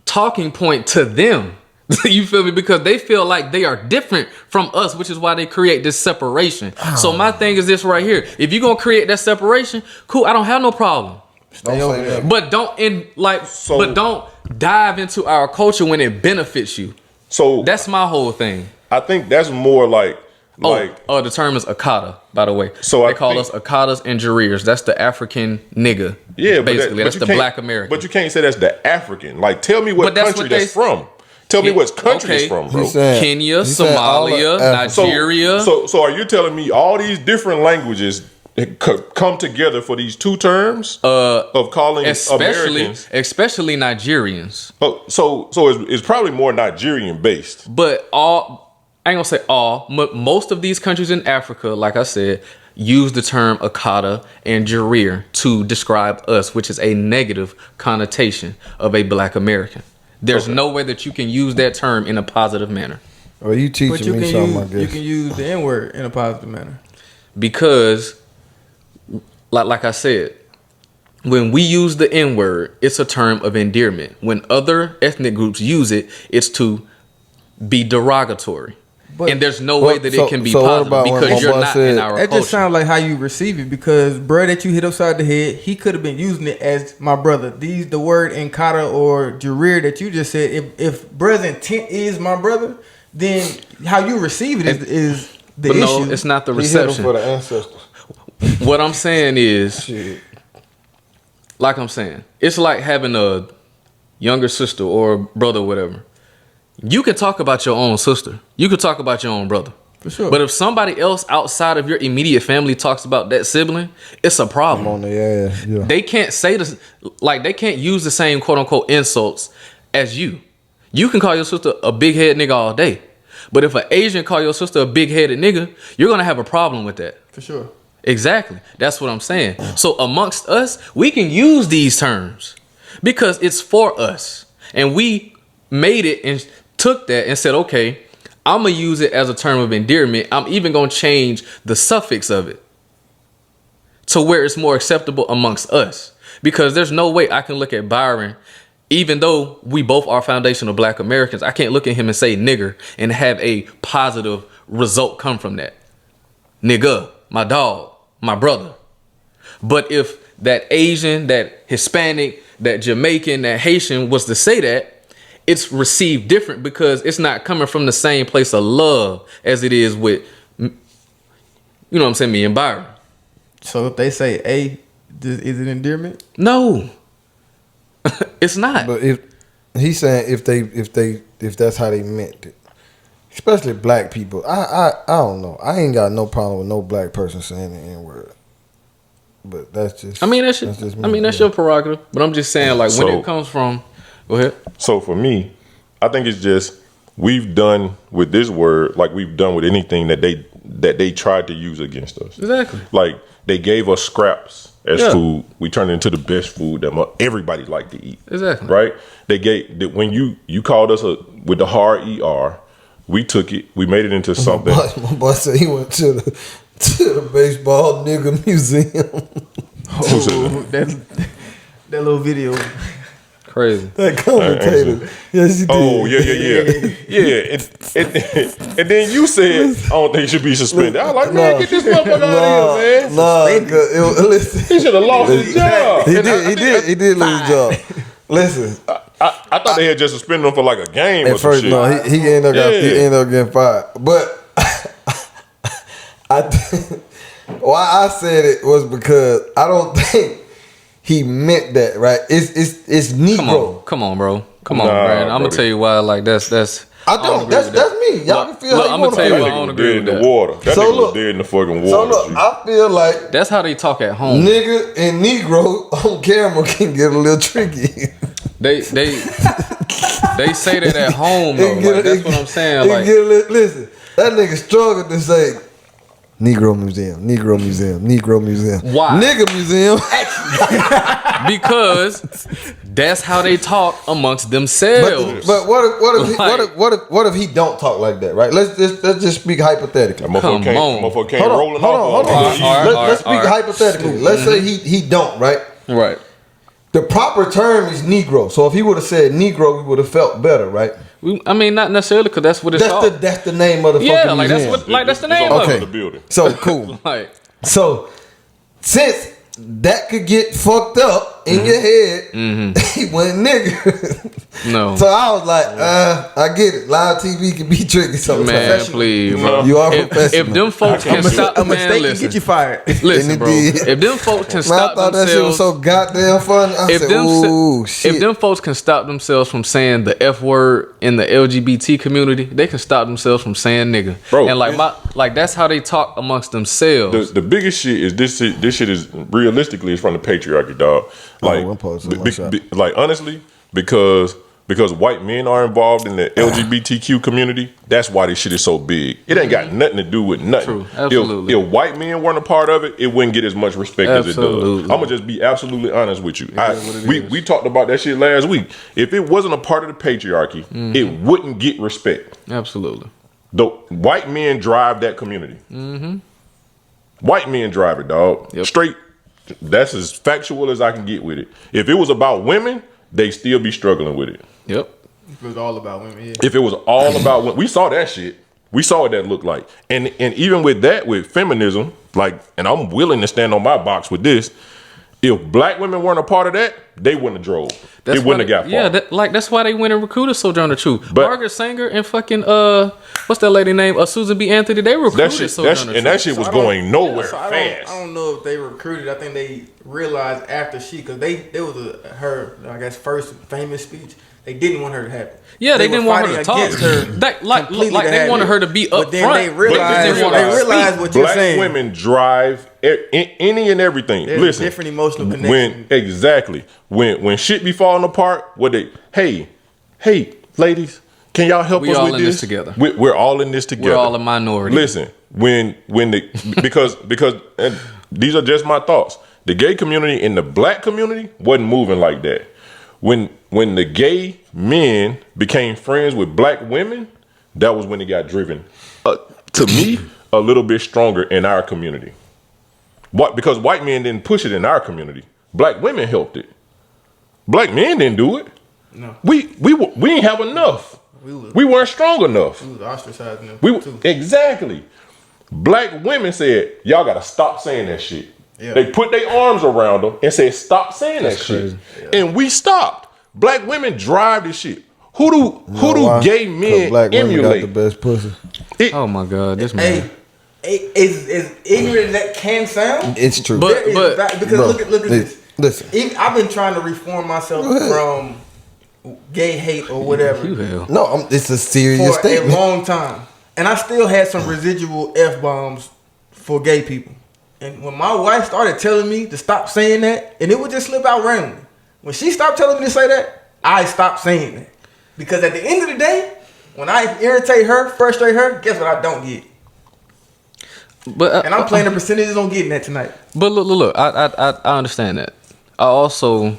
talking point to them. You feel me? Because they feel like they are different from us, which is why they create this separation. So my thing is this right here. If you're gonna create that separation, cool, I don't have no problem. Don't say that. But but don't dive into our culture when it benefits you. So That's my whole thing. I think that's more like The term is Akata, by the way. So they call us Akatas and Jariers. That's the African nigga. yeah, but basically, that's you the can't- black American. But you can't say that's the African. Like, tell me what But that's country what they- that's from. Tell me what country it's Okay. from, bro. He's saying- Kenya, he's saying all Somalia, of Africa. Nigeria. So are you telling me all these different languages come together for these two terms of calling Americans? especially Nigerians. Oh, so it's probably more Nigerian based. But I ain't gonna say all, but most of these countries in Africa, like I said, use the term Akata and Jarir to describe us, which is a negative connotation of a black American. There's no way that you can use that term in a positive manner. Well, you But teaching you me can something, I use guess. you can use the N word in a positive manner. Because like I said, when we use the N word, it's a term of endearment. When other ethnic groups use it, it's to be derogatory. But- and there's no way that so- it can be so what positive about when because my you're boy not said- in our That culture. just sounds like how you receive it, because bruh that you hit upside the head, he could have been using it as my brother. The word Nkata or Jarir that you just said, if brother's intent is my brother, then how you receive it is the but issue. no, it's not the He hit him reception. for the ancestors. What I'm saying is, Shit. like I'm saying, it's like having a younger sister or brother or whatever. You can talk about your own sister. You can talk about your own brother. For sure. But if somebody else outside of your immediate family talks about that sibling, it's a problem. On the ass, yeah. They can't say this, like they can't use the same quote unquote insults as you. You can call your sister a big head nigga all day. But if an Asian call your sister a big headed nigga, you're gonna have a problem with that. For sure. Exactly. That's what I'm saying. So amongst us, we can use these terms because it's for us. And we made it and took that and said, okay, I'm going to use it as a term of endearment. I'm even going to change the suffix of it to where it's more acceptable amongst us. Because there's no way I can look at Byron, even though we both are foundational black Americans, I can't look at him and say nigger and have a positive result come from that. Nigga, my dog, my brother. But if that Asian, that Hispanic, that Jamaican, that Haitian was to say that, it's received different because it's not coming from the same place of love as it is with, you know what I'm saying, me and Byron. So if they say A, is it endearment? No, it's not. But if he's saying if that's how they meant it, especially black people, I don't know. I ain't got no problem with no black person saying the N word. But that's just. I mean, that's your prerogative. But I'm just saying, like, when So- it comes from, go ahead. So for me, I think it's just we've done with this word like we've done with anything that they tried to use against us. Exactly. Like they gave us scraps as Yeah. food. We turned it into the best food that everybody like to eat. Exactly. Right? They gave that when you called us with the hard ER, we took it. We made it into something. My boy said he went to the baseball nigga museum. Oh, that little video. Crazy. That commentator. Yes, you did. Oh yeah. And then you said I don't think he should be suspended. I was like, man, get this motherfucker out of here, man. Nah, listen. He should have lost his job. He did lose his job. Listen, I thought they had just suspended him for like a game or at some first, shit. no, he ended up getting fired. But why I said it was because I don't think he meant that, right? It's Negro. Come on, bro. Come on, Nah, Brandon. I'm gonna brother. tell you why. Like that's. I don't. That's me. Y'all can feel. Look, how I'm you gonna tell you wanna why I feel. don't That agree nigga with dead in that. the water. That So nigga look- was dead in the fucking water. So look, G. I feel like That's how they talk at home. nigga and Negro on camera can get a little tricky. They say that at home though. Like, that's what I'm saying. Like, Listen, that nigga struggled to say Negro Museum, Negro Museum, Negro Museum. Why? Nigga Museum. because that's how they talk amongst themselves. But what if he don't talk like that, right? Let's just speak hypothetically. That Come on. motherfucker came Hold rolling on. off. All right. Let's speak hypothetically. Let's say he don't, right? Right. The proper term is Negro. So if he would have said Negro, we would have felt better, right? I mean, not necessarily because that's what it's called. That's the name of the Yeah, fucking like that's museum. what that's the name It's all of over it. the building. So cool. Like, So since that could get fucked up in your head, he went nigga. no. So I was like, I get it. Live TV can be tricky sometimes. Man, please, bro. You are If professional. them folks can stop, A man, mistake can listen. get you fired. Listen, And it bro. did. If them folks can Man, I stop thought that shit was themselves, so goddamn funny. I said, ooh, shit. if them folks can stop themselves from saying the F word in the LGBT community, they can stop themselves from saying nigga. Bro, and like that's how they talk amongst themselves. The biggest shit is this shit is realistically is from the patriarchy, dog. Like, I'm posting my shot. like honestly, because white men are involved in the LGBTQ community, that's why this shit is so big. It ain't got nothing to do with nothing. True, absolutely. If white men weren't a part of it, it wouldn't get as much respect as it does. Absolutely. I'm gonna just be absolutely honest with you. is what it is. We talked about that shit last week. If it wasn't a part of the patriarchy, it wouldn't get respect. Absolutely. The white men drive that community. White men drive it, dog. Yep. Straight. That's as factual as I can get with it. If it was about women, they still be struggling with it. Yep. It was all about women. Yeah. If it was all about women, we saw that shit. We saw what that looked like. And even with that, with feminism, like, and I'm willing to stand on my box with this. If black women weren't a part of that, they wouldn't have drove. It wouldn't have got far. Yeah, that's why they went and recruited Sojourner Truth. But- Margaret Sanger and fucking what's that lady name? Susan B. Anthony. They recruited That shit, Sojourner Truth. that shit was I don't- going nowhere so fast. I don't know if they recruited. I think they realized after because there was her I guess first famous speech. They didn't want her to happen. Yeah, they were didn't want her to fighting talk. against her They to they have wanted it. her to be up But then front. they realized, They wanted her to realized speak. what you're Black saying. women drive any and everything. There's Listen, different emotional when connection. exactly when shit be falling apart, what they hey ladies, can y'all help We us all with in this? this together. We're all in this together. We're all a minority. Listen, when because and these are just my thoughts. The gay community and the black community wasn't moving like that. When the gay men became friends with black women, that was when it got driven. To me, a little bit stronger in our community. What? Because white men didn't push it in our community. Black women helped it. Black men didn't do it. No. We didn't have enough. We weren't strong enough. We was ostracizing them We too. exactly. Black women said, "Y'all gotta stop saying that shit." Yeah. They put their arms around them and said, "Stop saying That's that crazy. shit." And we stopped. Black women drive this shit. Who do Why? gay 'Cause men black women emulate? got the best pussy. Oh my God, this man. Hey, as ignorant as that can sound, It's true. But- there is because bro, look at this. listen. I've been trying to reform myself from gay hate or whatever You hell. No, it's a serious for statement. a long time, and I still had some residual f-bombs for gay people. And when my wife started telling me to stop saying that, and it would just slip out randomly. When she stopped telling me to say that, I stopped saying that. Because at the end of the day, when I irritate her, frustrate her, guess what I don't get? But And I'm playing the percentages on getting that tonight. But look. I understand that. I also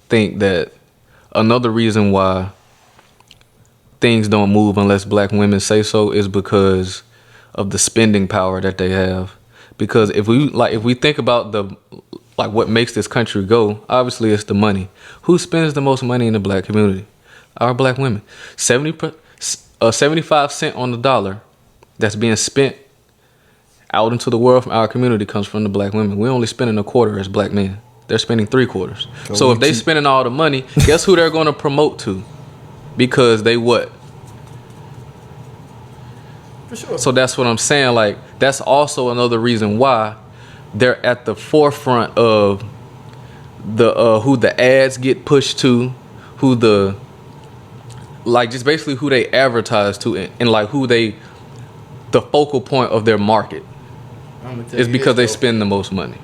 think that another reason why things don't move unless black women say so is because of the spending power that they have. Because if we think about like what makes this country go, obviously it's the money. Who spends the most money in the black community? Our black women. 75 cents on the dollar that's being spent out into the world from our community comes from the black women. We're only spending a quarter as black men. They're spending 3/4. So if they spending all the money, guess who they're going to promote to? Because they what? For sure. So that's what I'm saying. Like, that's also another reason why they're at the forefront of the who the ads get pushed to, who the like just basically who they advertise to, and like who they the focal point of their market is because they spend the most money.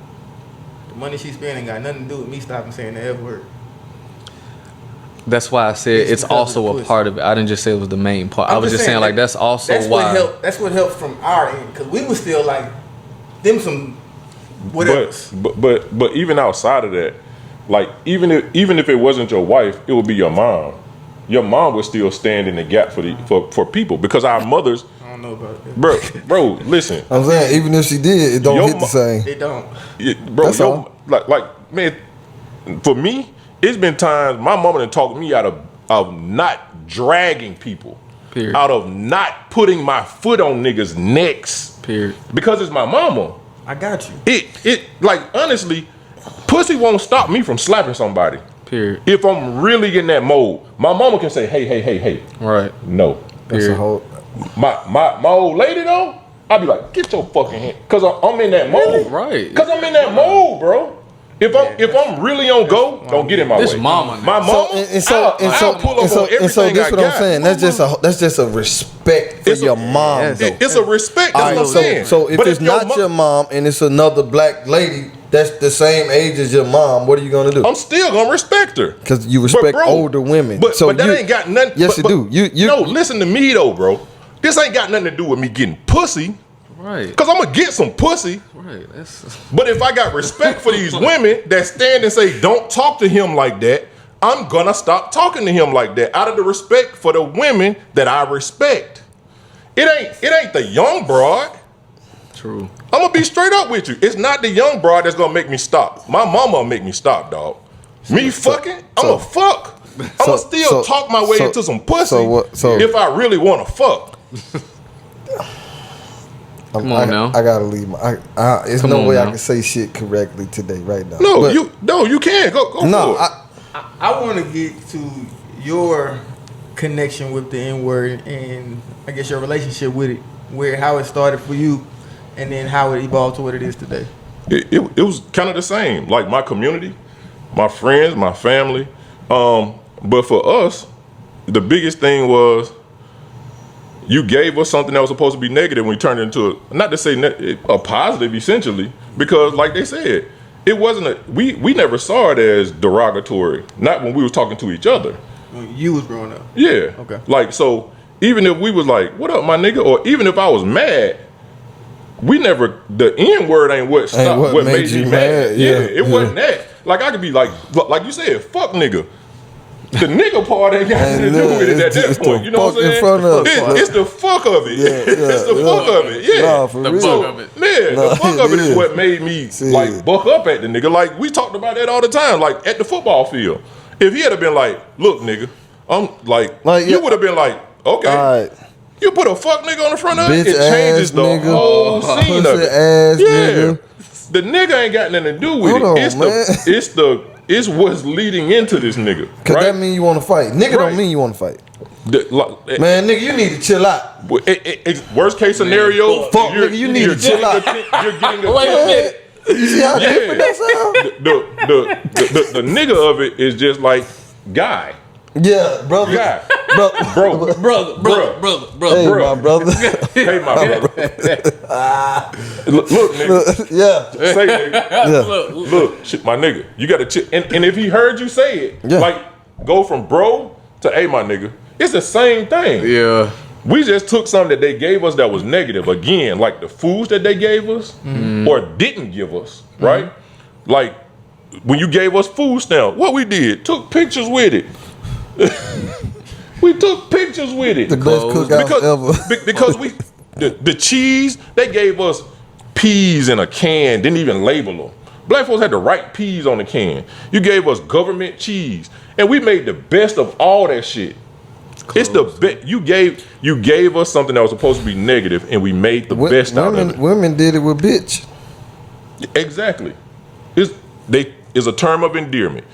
The money she's spending got nothing to do with me stopping saying the F word. That's why I said it's also a part of it. I didn't just say it was the main part. I was just saying like that's also why. That's what helped from our end, because we was still like them some whatever. But even outside of that, like even if it wasn't your wife, it would be your mom. Your mom would still stand in the gap for people, because our mothers. I don't know about that. Bro, listen. I'm saying even if she did, it don't hit the same. It don't. Bro, like man, for me, it's been times my mama done talked me out of not dragging people. Period. Out of not putting my foot on niggas' necks. Period. Because it's my mama. I got you. It like honestly, pussy won't stop me from slapping somebody. Period. If I'm really in that mode, my mama can say, hey. Right. No. That's a whole. My old lady though, I'll be like, get your fucking hand, cause I'm in that mode. Right. Cause I'm in that mode, bro. If I'm really on go, don't get in my way. This mama. My mama. I'll pull up on everything this I what I'm got. saying. That's just a respect for your mom. Though. It's a respect. That's what I'm saying. So if it's not your mom and it's another black lady that's the same age as your mom, what are you gonna do? I'm still gonna respect her. Because you respect older women. But that ain't got nothing. Yes, you do. No, listen to me though, bro. This ain't got nothing to do with me getting pussy. Right. Cause I'm gonna get some pussy. Right. But if I got respect for these women that stand and say, don't talk to him like that, I'm gonna stop talking to him like that out of the respect for the women that I respect. It ain't the young broad. True. I'm gonna be straight up with you. It's not the young broad that's gonna make me stop. My mama will make me stop, dog. Me fucking, I'ma fuck. I'ma still talk my way into some pussy if I really wanna fuck. Come on now. I gotta leave. There's no way I can say shit correctly today, right now. No, you can't. Go for it. I want to get to your connection with the N-word and I guess your relationship with it, how it started for you, and then how it evolved to what it is today. It was kind of the same. Like my community, my friends, my family. But for us, the biggest thing was you gave us something that was supposed to be negative when we turned it into not to say a positive, essentially, because like they said, it wasn't we never saw it as derogatory. Not when we was talking to each other. When you was growing up. Yeah. Okay. Like, so even if we was like, what up, my nigga? Or even if I was mad, we never, the N word ain't what stopped, what made you mad. Yeah, it wasn't that. Like, I could be like you said, fuck nigga. The nigga part ain't got nothing to do with it at that point. You know what I'm saying? It's the fuck of it. It's the fuck of it. Yeah. Nah, for the real. fuck of it. Yeah, the fuck of it is what made me like buck up at the nigga. Like, we talked about that all the time, like at the football field. If he had been like, look, nigga, I'm like you would have been like, okay. Right. You put a fuck nigga on the front of Bitch it, it changes the nigga. whole scene of it. Ass nigga. The nigga ain't got nothing to do with Hold it. on, It's what's leading into this nigga. Cause right? that mean you want to fight. Nigga Right. don't mean you want to fight. Man, nigga, you need to chill out. Worst case scenario, fuck, nigga, you need to chill out. You're getting a Wait a minute. You see how different that sound? the nigga of it is just like guy. Yeah, brother. Guy. Bro. Brother. Hey, my brother. Hey, my brother. Look, nigga. Yeah. Say, nigga. Yeah. Look, shit, my nigga. You got to chill. And if he heard you say it, like, go from bro to hey, my nigga. It's the same thing. Yeah. We just took something that they gave us that was negative. Again, like the foods that they gave us or didn't give us, right? Like, when you gave us food stamp, what we did, took pictures with it. We took pictures with it. The best cookout ever. Because the cheese, they gave us peas in a can, didn't even label them. Black folks had the right peas on the can. You gave us government cheese, and we made the best of all that shit. It's the best. You gave us something that was supposed to be negative, and we made the best out of it. Women did it with bitch. Exactly. It's a term of endearment.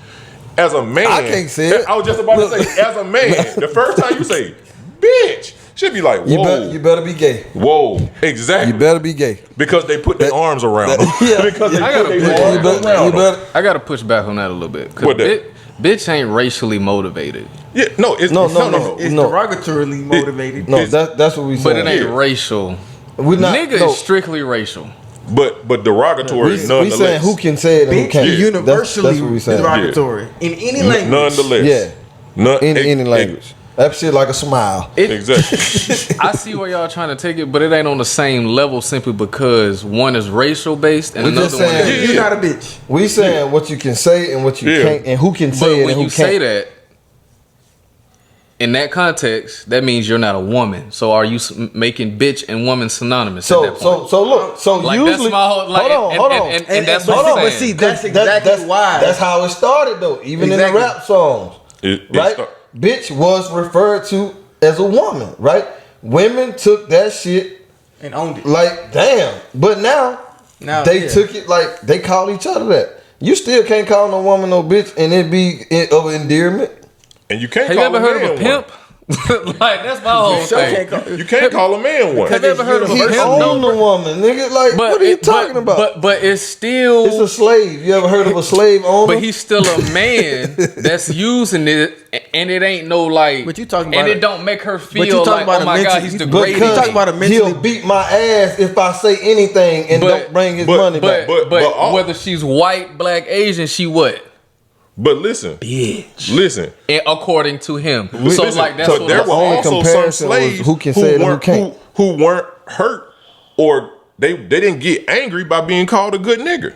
As a man, I can't say it. I was just about to say, as a man, the first time you say bitch, should be like, whoa. You better be gay. Whoa, exactly. You better be gay. Because they put their arms around them. Yeah. Because they I put their gotta- arms around them. I gotta push back on that a little bit. What Cause that? bitch ain't racially motivated, Yeah, no, it's No, It's No. derogatorily motivated. No, that's what we said. but it ain't Yeah. racial. We're not, Nigga no, is strictly racial. but derogatory we nonetheless. saying who can say it and who Bitch can't. is universally That's what we saying. derogatory in any language. Nonetheless. Yeah. In any language. That shit like a smile. Exactly. I see where y'all trying to take it, but it ain't on the same level simply because one is racial based and We another just one saying- is. You're not a bitch. We saying what you can say and what you Yeah. can't, and who can say But it and when who you can't. say that, in that context, that means you're not a woman. So are you making bitch and woman synonymous at that point? So look. So Like, usually, that's my whole- like, hold on. and that's but what I'm see, saying. that's exactly why. That's how it started though. Even in Exactly. the rap songs, right? Bitch was referred to as a woman, right? Women took that shit and owned it. like damn, but now they yeah. took it like they call each other that. You still can't call no woman no bitch and it be of endearment. And you can't Have you call ever heard man of a pimp? Like, that's my whole thing. one. You can't call a man one. Have you ever heard of a He pimp? owned the woman, nigga. Like, what are you talking about? But it's still. It's a slave. You ever heard of a slave owner? But he's still a man that's using it, and it ain't no like. But you talking and about it don't make her you feel talking like, about oh a my god, mental- he's you degrading. because talking about a mentally- he'll beat my ass if I say anything and But- don't bring his but- money back. But all- whether she's white, black, Asian, she what? But listen. Listen. And according to him. So Listen, like that's what there I'm were saying. only also some comparison was slaves who can say it and who weren't can't. who weren't hurt or they didn't get angry by being called a good nigger.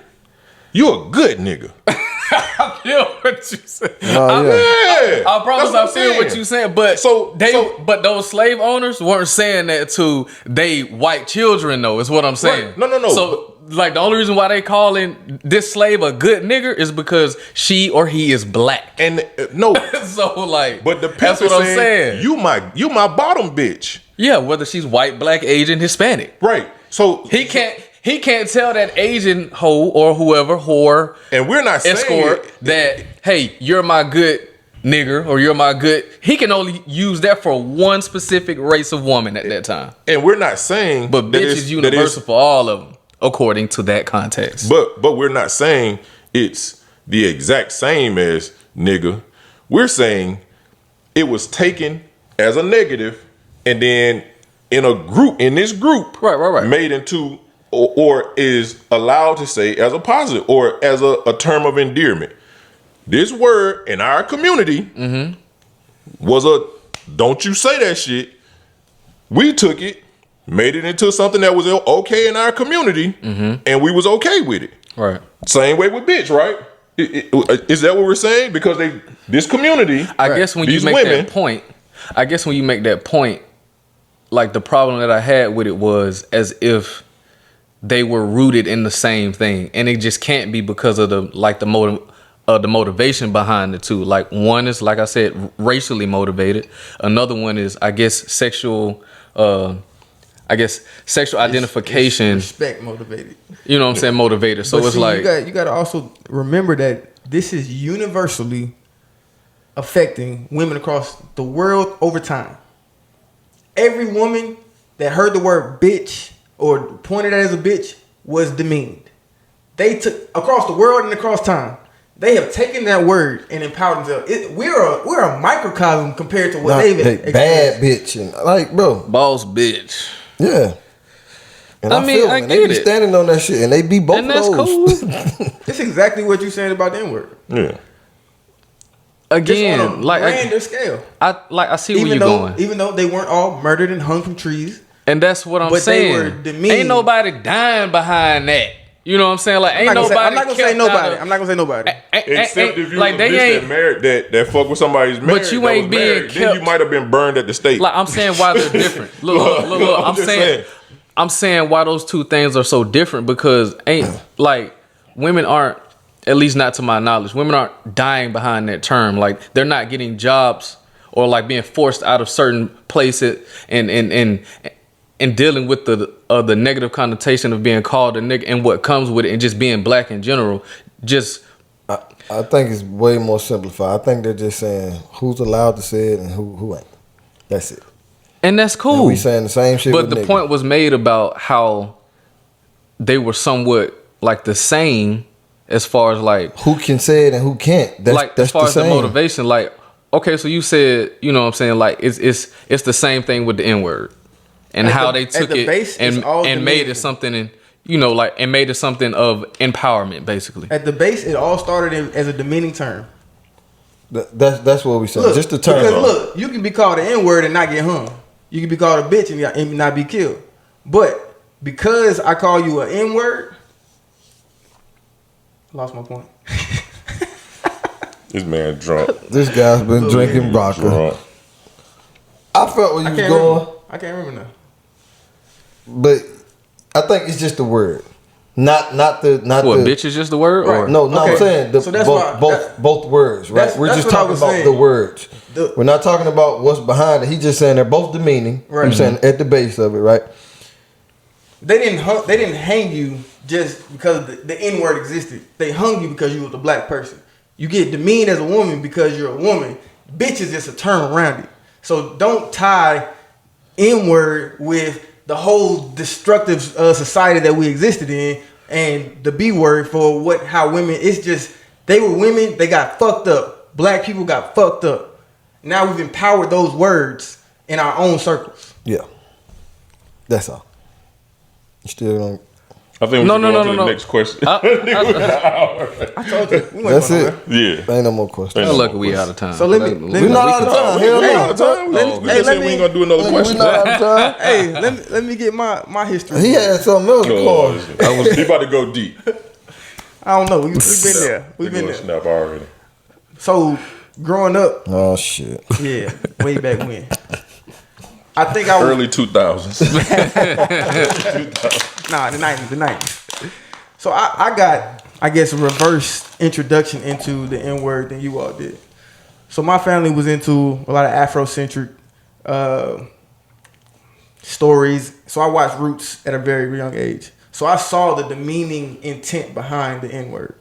You a good nigga. I feel what you said. Oh, yeah. Yeah. I promise That's I feel what saying. you saying, but but those slave owners weren't saying that to they white children though, is what I'm saying. Right. No. So like the only reason why they calling this slave a good nigger is because she or he is black. And no, So like but the that's pimp what is I'm saying, saying. you my bottom bitch. Yeah, whether she's white, black, Asian, Hispanic. Right. So He can't tell that Asian hoe or whoever whore and we're not saying escort that, hey, you're my good nigger or you're my good. He can only use that for one specific race of woman at that time. and we're not saying But that bitch it's- is that universal it's- for all of them, according to that context. But we're not saying it's the exact same as nigga. We're saying it was taken as a negative and then in this group Right. made into or is allowed to say as a positive or as a term of endearment. This word in our community was a don't you say that shit. We took it, made it into something that was okay in our community, and we was okay with it. Right. Same way with bitch, right? Is that what we're saying? Because this community, I guess when you these make women, that point, like the problem that I had with it was as if they were rooted in the same thing, and it just can't be because of the motivation behind the two. Like one is, like I said, racially motivated. Another one is, I guess, sexual identification. Respect motivated. You know what I'm saying? Motivated. So But it's see, like you got to also remember that this is universally affecting women across the world over time. Every woman that heard the word bitch or pointed at as a bitch was demeaned. They took across the world and across time. They have taken that word and empowered themselves. We're a microcosm compared to what they've bad bitch and like, bro, boss bitch. yeah. And I mean, feel I them, get they be it. standing on that shit, and they be both And of that's those. cool. It's exactly what you're saying about the N-word. yeah. Just on a Again, like grander scale. I see where you're going. Even though they weren't all murdered and hung from trees. And that's what I'm But they were saying. demeaned. Ain't nobody dying behind that. You know what I'm saying? Like, ain't I'm not nobody. gonna say nobody. I'm not gonna say nobody. Except if you like was a they bitch ain't. that married that fuck with somebody's married. you that ain't was being married, then you kept- might have been burned at the stake. Like I'm saying why they're different. Look. I'm just saying. I'm saying why those two things are so different because ain't like women aren't, at least not to my knowledge, women aren't dying behind that term. Like they're not getting jobs or like being forced out of certain places and dealing with the negative connotation of being called a nigga and what comes with it, and just being black in general. Just I think it's way more simplified. I think they're just saying who's allowed to say it and who ain't. That's it. and that's cool. And we saying the same shit. But with the niggas. point was made about how they were somewhat like the same as far as like who can say it and who can't. That's as far the as the same. motivation. Like, okay, so you said, you know what I'm saying, like it's the same thing with the N-word and At how the- they at took the base, it it's all and made demeaning. it something, and and made it something of empowerment, basically. At the base, it all started as a demeaning term. That's what we saying. Look, Just the term. because look, you can be called an N-word and not get hung. You can be called a bitch and not be killed. But because I call you an N-word, lost my point. This man drunk. This guy's been drinking vodka. Drunk. I felt where you was can't going, remember. I can't remember now. but I think it's just the word, not What, the bitch is just the word? Right. Or No, Okay. I'm saying So that's why- both words, right? We're that's just what I talking was about saying. the words. The- We're not talking about what's behind it. He's just saying they're both demeaning. Right. I'm saying at the base of it, right? They didn't hang you just because the N-word existed. They hung you because you was a black person. You get demeaned as a woman because you're a woman. Bitch is just a term around it. So don't tie N-word with the whole destructive society that we existed in, and the B word for how women. It's just they were women. They got fucked up. Black people got fucked up. Now we've empowered those words in our own circles. Yeah, that's all. You still don't. I think we No, should no, go no, on to no, the no. next question. I told you. We wasn't That's going it. nowhere. Yeah. Ain't no more questions. I'm lucky we out of time. So let me- We're not out of time. Hell We no. out of time. We Oh, just okay. said let we me- ain't gonna do another We're question. not out of time. Hey, let me get my history. He had something else to Oh, call. he about to go deep. I don't know. We've been there. We've He been gonna there. snap already. So growing up, Oh shit. yeah, way back when. I think I was Early 2000s. the 90s. So I got, I guess, a reverse introduction into the N-word than you all did. So my family was into a lot of Afrocentric stories. So I watched Roots at a very young age. So I saw the demeaning intent behind the N-word.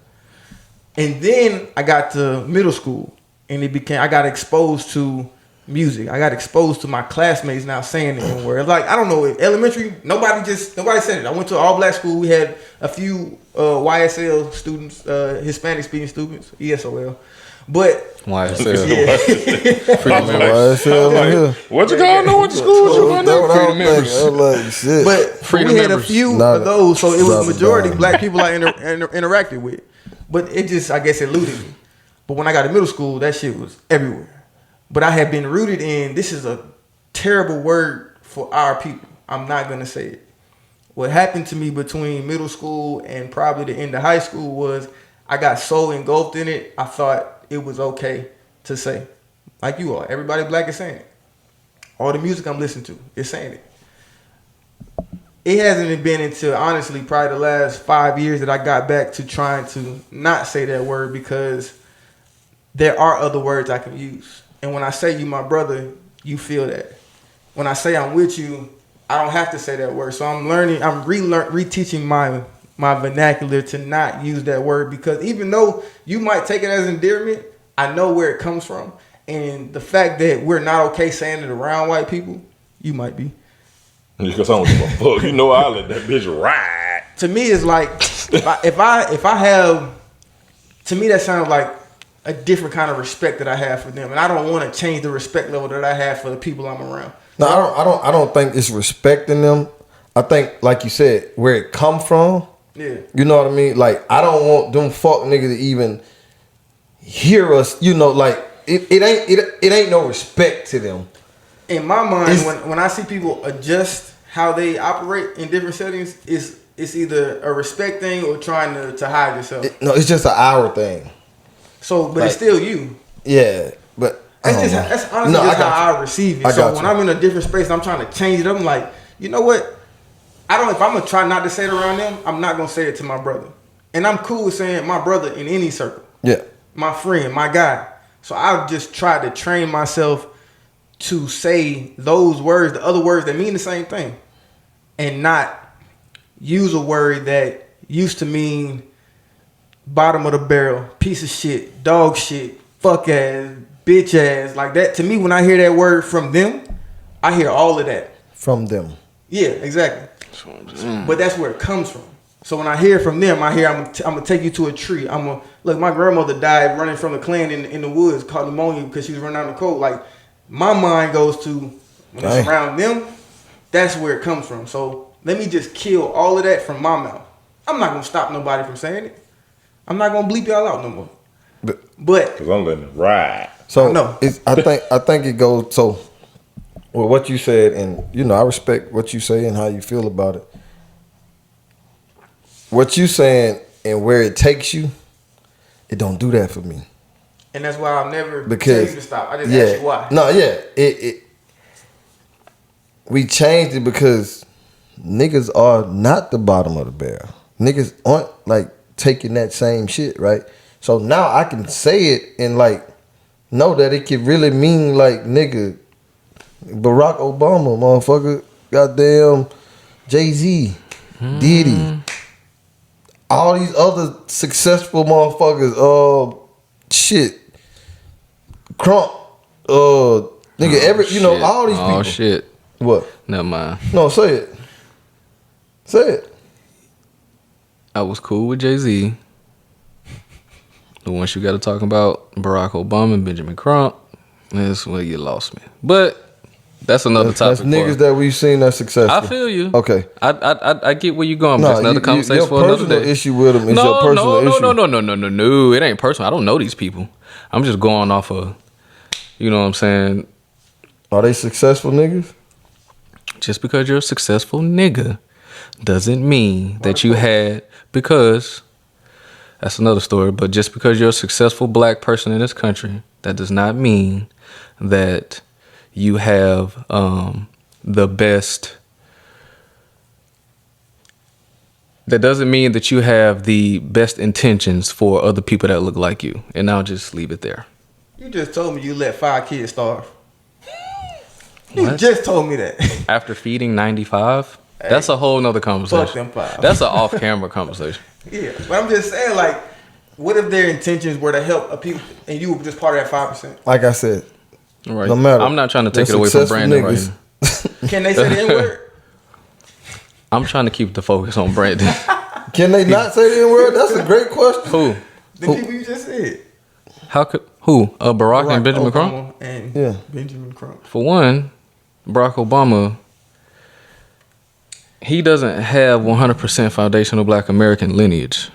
And then I got to middle school, and I got exposed to music. I got exposed to my classmates now saying the N-word. Like, I don't know, elementary, nobody said it. I went to an all-black school. We had a few YSL students, Hispanic speaking students, ESOL. But YSL. yeah, Why is it over here? What you call? Know what the school you going That's what I to? was thinking. I was like, shit. but Freedom we had members. a few Not of those, so it was Dropping majority Dymes. black people I interacted with. But it just, I guess, eluded me. But when I got to middle school, that shit was everywhere. But I had been rooted in, this is a terrible word for our people. I'm not going to say it. What happened to me between middle school and probably the end of high school was I got so engulfed in it, I thought it was okay to say. Like you are. Everybody black is saying it. All the music I'm listening to is saying it. It hasn't been until, honestly, probably the last 5 years that I got back to trying to not say that word, because there are other words I can use. And when I say you my brother, you feel that. When I say I'm with you, I don't have to say that word. So I'm learning, I'm reteaching my vernacular to not use that word, because even though you might take it as endearment, I know where it comes from. And the fact that we're not okay saying it around white people, you might be. Because I don't give a fuck. You know I let that bitch ride. To me, it's like if I have, to me that sounds like a different kind of respect that I have for them, and I don't want to change the respect level that I have for the people I'm around. No, I don't think it's respecting them. I think, like you said, where it come from. Yeah. You know what I mean? Like, I don't want them fuck niggas to even hear us. You know, like it ain't no respect to them. In my mind, It's- when I see people adjust how they operate in different settings, it's either a respect thing or trying to hide yourself. No, it's just an hour thing. So, but like- it's still you. Yeah, but I That's don't just know. that's honestly No, just I got how you. I receive it. I So got when you. I'm in a different space and I'm trying to change it, I'm like, you know what? If I'm gonna try not to say it around them, I'm not gonna say it to my brother. And I'm cool with saying my brother in any circle. Yeah. My friend, my guy. So I've just tried to train myself to say those words, the other words that mean the same thing, and not use a word that used to mean bottom of the barrel, piece of shit, dog shit, fuck ass, bitch ass, like that. To me, when I hear that word from them, I hear all of that. From them. Yeah, exactly. But that's where it comes from. So when I hear from them, I hear I'm gonna take you to a tree. Look. My grandmother died running from the clan in the woods, caught pneumonia because she was running out of the cold. Like my mind goes to when it's around them. That's where it comes from. So let me just kill all of that from my mouth. I'm not gonna stop nobody from saying it. I'm not gonna bleep y'all out no more. But because I'm letting it ride. So No. I think it goes so. Well, what you said, and I respect what you say and how you feel about it. What you saying and where it takes you, it don't do that for me. And that's why I'll never tell Because you to stop. I just ask you why. No, yeah. We changed it because niggas are not the bottom of the barrel. Niggas aren't like taking that same shit, right? So now I can say it and like know that it could really mean like nigga Barack Obama, motherfucker, goddamn Jay-Z, Diddy, all these other successful motherfuckers, shit, Crump, nigga, all these people. Oh shit. What? Never mind. No, say it. Say it. I was cool with Jay-Z. The ones you got to talk about, Barack Obama and Benjamin Crump, that's where you lost me. But that's another topic. That's niggas that we've seen that's successful. I feel you. Okay. I get where you're going. But that's another conversation your for another personal day. issue with them is your personal issue. No. It ain't personal. I don't know these people. I'm just going off of, you know what I'm saying? Are they successful niggas? Just because you're a successful nigga doesn't mean that you had, because that's another story, but just because you're a successful black person in this country, that does not mean that you have the best. That doesn't mean that you have the best intentions for other people that look like you. And I'll just leave it there. You just told me you let 5 kids starve. You What? just told me that. After feeding 95, that's a whole nother conversation. Fuck them 5. That's an off-camera conversation. Yeah, but I'm just saying, like, what if their intentions were to help a people and you were just part of that 5%? Like I said, Right. no matter. I'm not trying to take it they're away from successful Brandon niggas. right now. Can they say the N-word? I'm trying to keep the focus on Brandon. Can they not say the N-word? That's a great question. Who? The people you just said. How could who? Barack and Benjamin Crump? Obama and Yeah. Benjamin Crump. For one, Barack Obama, he doesn't have 100% foundational black American lineage.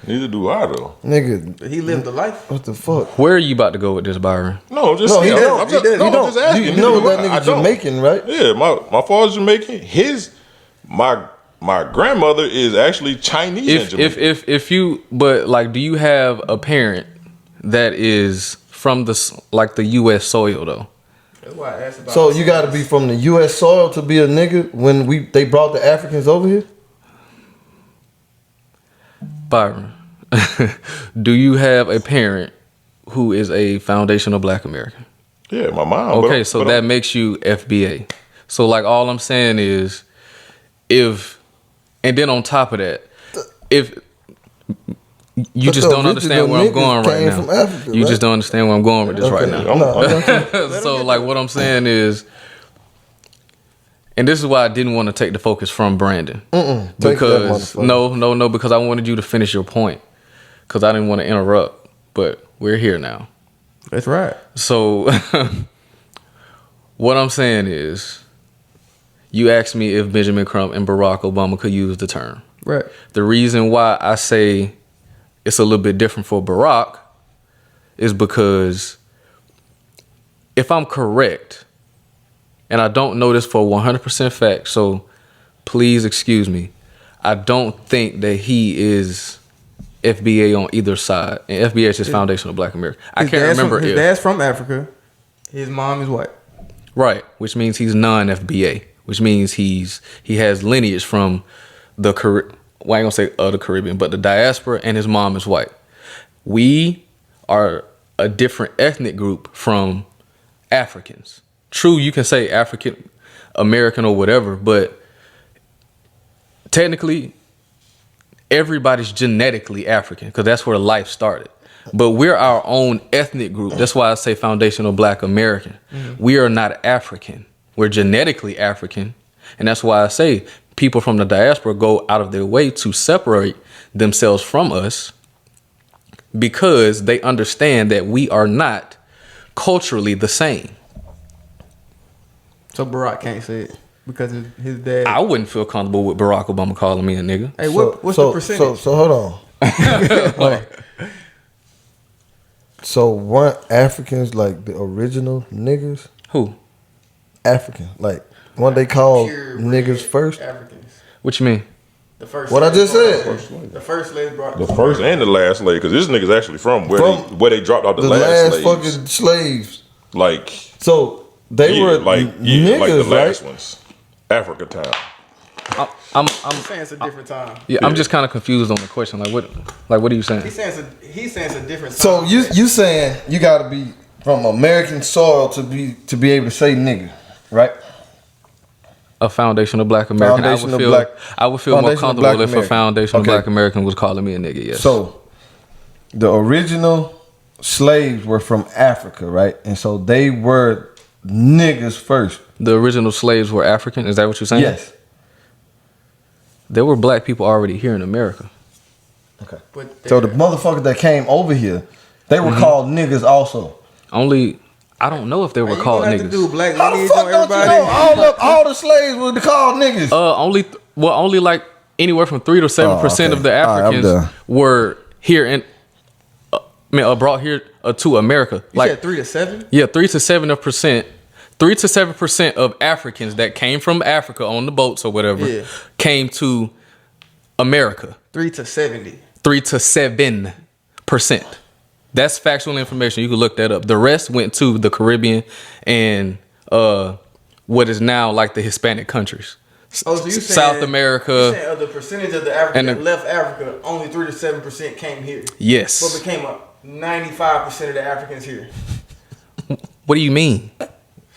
Neither do I though. Nigga, He lived a life. what the fuck? Where are you about to go with this, Byron? No, just No, he doesn't. I'm just, You I'm don't. just asking. You know Neither do that I. nigga I don't. Jamaican, right? Yeah, my father's Jamaican. My grandmother is actually Chinese and Jamaican. If you, but like, do you have a parent that is from the U.S. soil though? That's why I asked about. So you got to be from the U.S. soil to be a nigga when they brought the Africans over here? Byron, do you have a parent who is a foundational black American? Yeah, my mom. Okay, so that makes you FBA. So like all I'm saying is and then on top of that, if you But just the don't understand original where I'm niggas going right came now. from Africa, You right? just don't understand where I'm going with this right Okay. now. No, So like what I'm saying is, and this is why I didn't want to take the focus from Brandon. Take that, Because motherfucker. no, because I wanted you to finish your point. Because I didn't want to interrupt. But we're here now. That's right. So what I'm saying is, you asked me if Benjamin Crump and Barack Obama could use the term. Right. The reason why I say it's a little bit different for Barack is because if I'm correct, and I don't know this for 100% fact, so please excuse me, I don't think that he is FBA on either side. And FBA is his foundational black American. I can't remember His if. dad's from Africa. His mom is white. Right, which means he's non-FBA, which means he has lineage from the well, I ain't gonna say of the Caribbean, but the diaspora, and his mom is white. We are a different ethnic group from Africans. True, you can say African American or whatever, but technically everybody's genetically African because that's where life started. But we're our own ethnic group. That's why I say foundational Black American. We are not African. We're genetically African. And that's why I say people from the diaspora go out of their way to separate themselves from us because they understand that we are not culturally the same. So Barack can't say it because his dad. I wouldn't feel comfortable with Barack Obama calling me a nigga. Hey, what's the percentage? So hold on. So weren't Africans like the original niggas? Who? African, like weren't they called niggas first? Africans. What you mean? The first. What I just said. The first slave brought. The first and the last slave, because this nigga's actually from where they dropped off the last slaves. fucking slaves. Like So they were niggas, like the last right? ones. Africa time. I'm saying it's a different time. yeah, I'm just kind of confused on the question. Like what are you saying? He's saying it's a different time. So you saying you got to be from American soil to be able to say nigga, right? A foundational Black American. I would feel more foundational comfortable Black if a American. foundational Okay. Black American was calling me a nigga. Yes. So the original slaves were from Africa, right? And so they were niggas first. the original slaves were African. Is that what you're saying? Yes. There were Black people already here in America. Okay. But So the motherfuckers that came over here, they were called niggas also. I don't know if they were you called gonna have to niggas. do black How the lineage fuck on don't you everybody. know all the slaves were called niggas? Only like anywhere from 3 to 7% okay. of the All right, I'm Africans done. were here in. Brought here to America. You said 3 to 7. Yeah, 3 to 7%. 3 to 7% of Africans that came from Africa on the boats or whatever came to America. 3 to 70. 3 to 7%. That's factual information. You can look that up. The rest went to the Caribbean and what is now like the Hispanic countries. Oh, so you South saying, America. You saying of the percentage of the Africans and that left Africa, only 3 to 7% came here. Yes. But became 95% of the Africans here. What do you mean?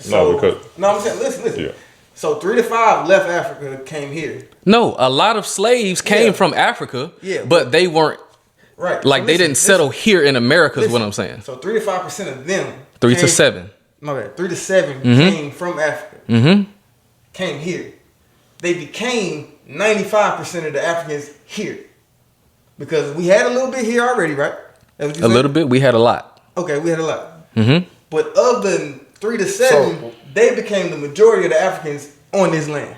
No, because I'm saying listen. Yeah. So 3 to 5 left Africa, came here. No, a lot of slaves came from Africa, but they weren't Right. like So they listen, didn't settle here in America. Is what listen. I'm saying. So 3 to 5% of them. 3 to 7. My bad. 3 to 7 came from Africa. Mm-hmm. Came here. They became 95% of the Africans here. Because we had a little bit here already, right? That's what you A said? little bit. We had a lot. Okay, we had a lot. Mm-hmm. But of the 3 to 7, they became the majority of the Africans on this land.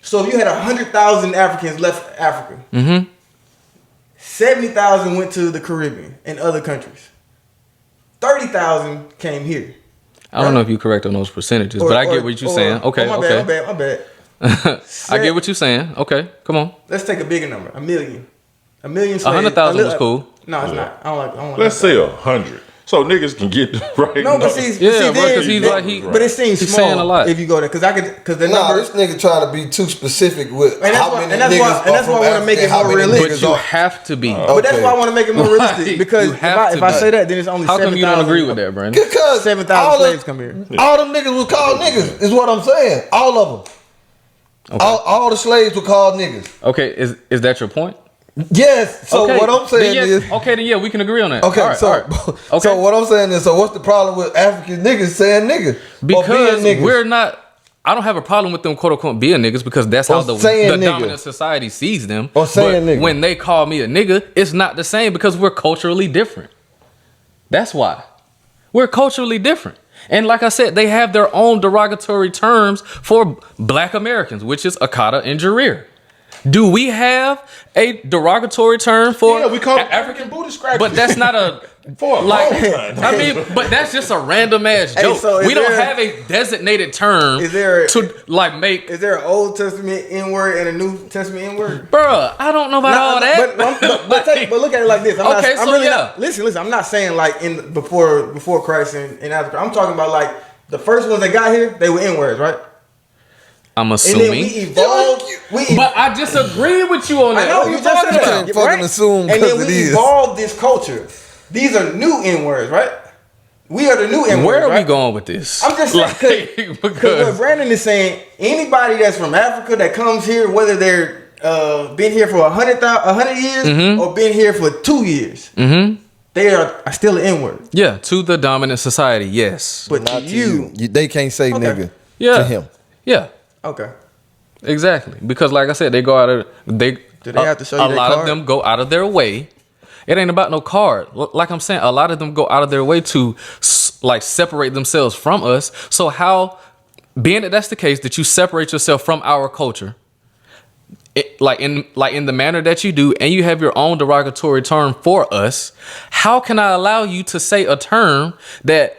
So if you had 100,000 Africans left Africa, Mm-hmm. 70,000 went to the Caribbean and other countries. 30,000 came here. I don't know if you're correct on those percentages, but I get what you're saying. Okay, my okay. bad, my bad. I get what you're saying. Okay, come on. Let's take a bigger number. 1 million. 1 million slaves. 100,000 was cool. No, it's not. I don't like let's say 100, so niggas can get right. No, but see, Yeah, bro, then- 'cause he's like, he- but it seems he's small saying a lot. if you go there, because the Nah, number. this nigga trying to be too specific with And that's how why- many and that's niggas why- are and that's from why I wanna Africa make it and how more many realistic. But niggas you are- have to be. But that's why I want to make it more realistic Like, because you if have I to be. say that, then it's only How come you don't 7,000 agree with that, Brandon? Because 7,000 all slaves of- come here. All them niggas was called niggas, is what I'm saying. All of them. Okay. All the slaves were called niggas. Okay, is that your point? Yes. So okay. what I'm saying then is. okay, then yeah, we can agree on that. Okay, All right, so all right. Okay. so what I'm saying is, so what's the problem with African niggas saying nigga? Because or being niggas? we're not. I don't have a problem with them quote unquote being niggas because that's how Or the saying nigga. dominant society sees them. Or saying but nigga. when they call me a nigga, it's not the same because we're culturally different. That's why. We're culturally different. And like I said, they have their own derogatory terms for Black Americans, which is Akata and Jareer. Do we have a derogatory term for Yeah, we call it African booty scratchers. But that's not a For a like. long time. I mean, but that's just a random ass joke. so is we don't there- have a designated term Is there- to like make. Is there an Old Testament N word and a New Testament N word? Bruh, I don't know about all that. But look at it like this. I'm Okay, not, I'm so really yeah. not, listen. I'm not saying like in before Christ and after. I'm talking about like the first ones that got here, they were N words, right? I'm And then assuming. we evolved. But I disagree with you on that. I know What are you you just talking said about? that. Fucking Right? assume And then because it we is. evolved this culture. These are new N words, right? We are the new N words. Where are we right? going with this? I'm just saying because what because Brandon is saying, anybody that's from Africa that comes here, whether they're been here for 100 years Mm-hmm. or been here for 2 years, they are still an N word. yeah, to the dominant society, yes. But Not to to you, They can't say Okay. nigga Yeah. to him. Yeah, okay. exactly. Because like I said, they go out of Do they have to show you a their lot card? of them go out of their way. It ain't about no card. Like I'm saying, a lot of them go out of their way to like separate themselves from us. So how, being that that's the case, that you separate yourself from our culture, like in the manner that you do, and you have your own derogatory term for us, how can I allow you to say a term that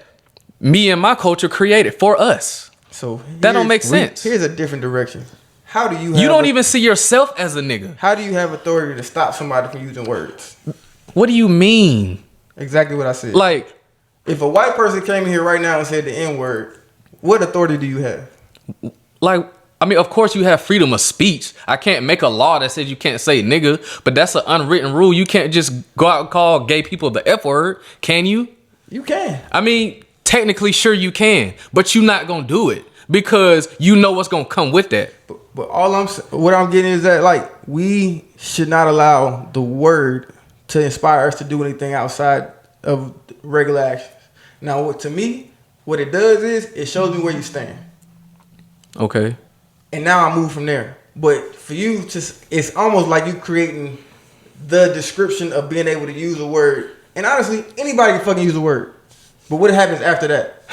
me and my culture created for us? So That don't here's- make sense. Here's a different direction. How do you? You don't even see yourself as a nigga. How do you have authority to stop somebody from using words? What do you mean? Exactly what I said. Like, if a white person came in here right now and said the N word, what authority do you have? I mean, of course you have freedom of speech. I can't make a law that says you can't say nigga, but that's an unwritten rule. You can't just go out and call gay people the F word, can you? You can. I mean, technically, sure you can, but you're not gonna do it because you know what's gonna come with that. But what I'm getting is that like we should not allow the word to inspire us to do anything outside of regular actions. Now, to me, what it does is it shows me where you stand, Okay. and now I move from there. But for you, it's almost like you creating the description of being able to use a word. And honestly, anybody can fucking use a word. But what happens after that?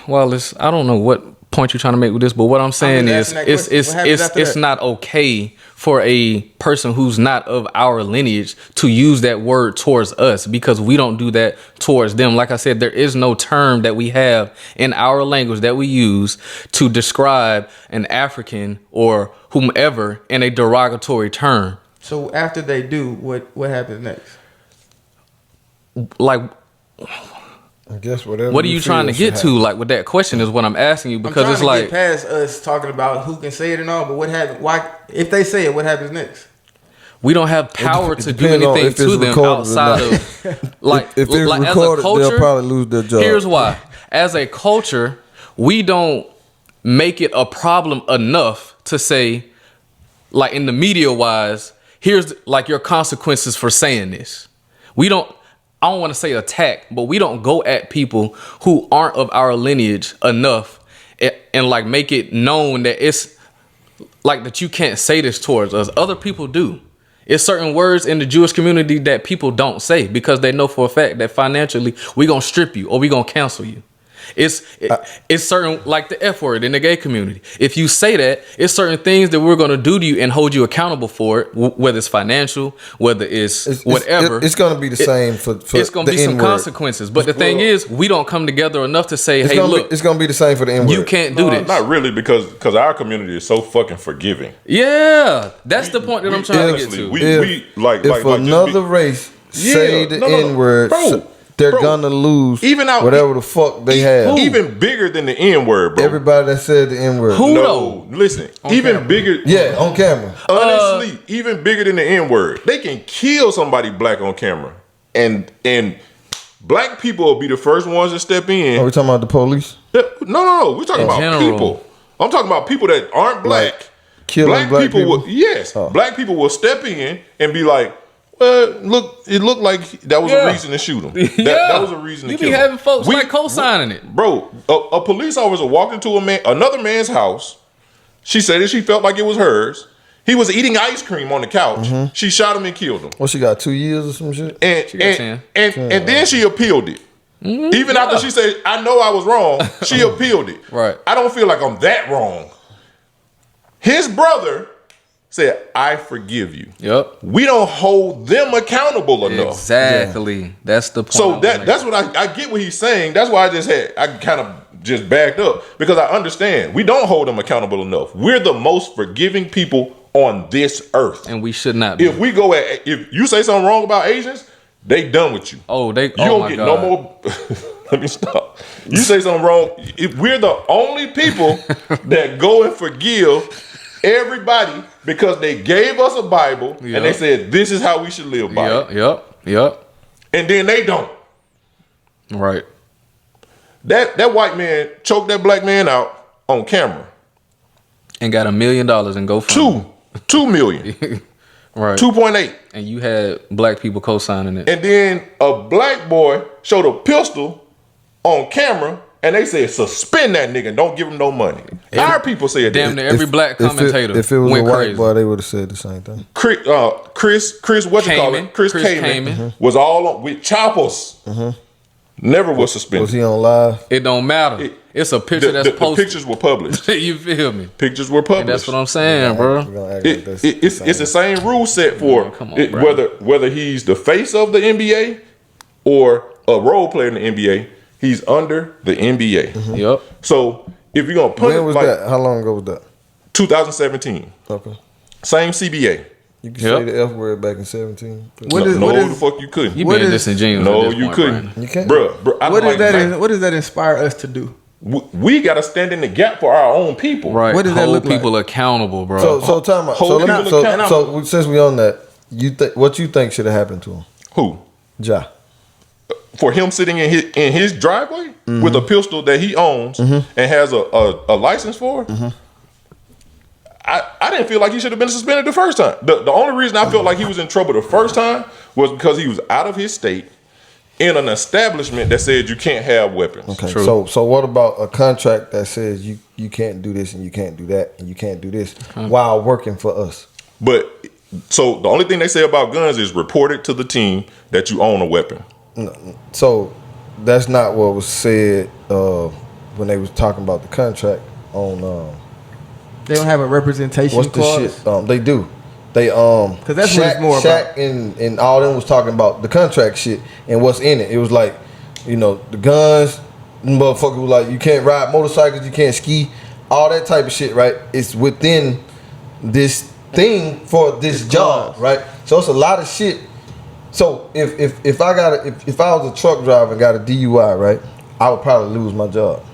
Well, I don't know what point you're trying to make with this, but what I'm saying just is asking that question. What happens after it's that? not okay for a person who's not of our lineage to use that word towards us because we don't do that towards them. Like I said, there is no term that we have in our language that we use to describe an African or whomever in a derogatory term. So after they do, what happens next? Like, I guess whatever. what are you trying to feel get should to? Like with that question is what I'm asking you, because I'm it's trying to like, get past us talking about who can say it and all, but what happens? Why, if they say it, what happens next? we don't have power It to do depends on anything if it's to them recorded or outside not. of like If it's like recorded, as a culture, they'll probably lose their job. Here's why. As a culture, we don't make it a problem enough to say, like in the media wise, here's like your consequences for saying this. We don't, I don't want to say attack, but we don't go at people who aren't of our lineage enough and like make it known that it's like that you can't say this towards us. Other people do. It's certain words in the Jewish community that people don't say because they know for a fact that financially we gonna strip you or we gonna cancel you. It's certain, like the F word in the gay community. If you say that, it's certain things that we're gonna do to you and hold you accountable for it, whether it's financial, whether it's whatever. It's going to be the same for it's gonna the be some N-word. consequences. But the thing is, we don't come together enough to say, hey, look, it's going to be the same for the N-word. you can't do this. Not really, because our community is so fucking forgiving. Yeah, that's the point that I'm trying to get honestly, to. we like if like just another be- race say the no, N-word, bro, they're bro. gonna lose Even out- whatever the fuck they have. even bigger than the N word, bro. Everybody that said the N-word. Who? No, listen, even bigger. Yeah, on camera. Honestly, even bigger than the N word. They can kill somebody black on camera, and black people will be the first ones to step in. Are we talking about the police? No. We're talking In about general. people. I'm talking about people that aren't black. Like killing black people? will, yes, Oh. black people will step in and be like, well, look, it looked like that was Yeah. a reason to shoot him. Yeah. That was a reason to You kill be him. having folks like co-signing it. Bro, a police officer walked into another man's house. She said that she felt like it was hers. He was eating ice cream on the couch. Mm-hmm. She shot him and killed him. What, she got 2 years or some shit? And She got 10. and then she appealed it. Even after she said, I know I was wrong, she appealed it. Right. I don't feel like I'm that wrong. His brother said, I forgive you. Yep. We don't hold them accountable enough. Exactly. That's the point. So that's what I get what he's saying. That's why I kind of just backed up, because I understand we don't hold them accountable enough. We're the most forgiving people on this earth. and we should not be. If you say something wrong about Asians, they done with you. Oh, they. You don't get no more. Let me stop. You say something wrong. We're the only people that go and forgive everybody because they gave us a Bible and they said this is how we should live by it. Yep. And then they don't. Right. That white man choked that black man out on camera. And got $1 million in GoFundMe. 2 million. Right. 2.8. And you had black people co-signing it. And then a black boy showed a pistol on camera and they said suspend that nigga and don't give him no money. Our people said Damn that. near every black commentator If it was a went white crazy. boy, they would have said the same thing. Chris what you call it? Chris Kamen was all on with choppers. Never was suspended. Was he on live? It don't matter. It's a picture that's the posted. pictures were published. You feel me? Pictures were published. And that's what I'm saying, bro. We're gonna act like that's It's the same rule set for Come on, bro. whether he's the face of the NBA or a role player in the NBA, he's under the NBA. Yep. So if you're gonna put When it was like that? How long ago was that? 2017, Okay. same CBA. You can say the F word back in 17. What is- the fuck you couldn't. You What being is- disingenuous. No, at this you point, couldn't. Brandon. You can't. Bruh, I What don't does like that? What does that inspire us to do? we got to stand in the gap for our own people. Right. What does that Hold look like? people accountable, bro. So time out. Hold So, let me, people accountable. so since we on that, what you think should have happened to him? Who? Ja. For him sitting in his driveway with a pistol that he owns and has a license for, I didn't feel like he should have been suspended the first time. The only reason I felt like he was in trouble the first time was because he was out of his state in an establishment that said you can't have weapons. Okay. True. So what about a contract that says you can't do this and you can't do that and you can't do this while working for us? But so the only thing they say about guns is report it to the team that you own a weapon. So that's not what was said when they was talking about the contract on. They don't have a representation What's the clause. shit? They do. They Because that's what it's more Shaq about. and all them was talking about the contract shit and what's in it. It was like, the guns, motherfucker was like, you can't ride motorcycles, you can't ski, all that type of shit, right? It's within this thing for this job, right? So it's a lot of shit. So if I was a truck driver and got a DUI, right, I would probably lose my job,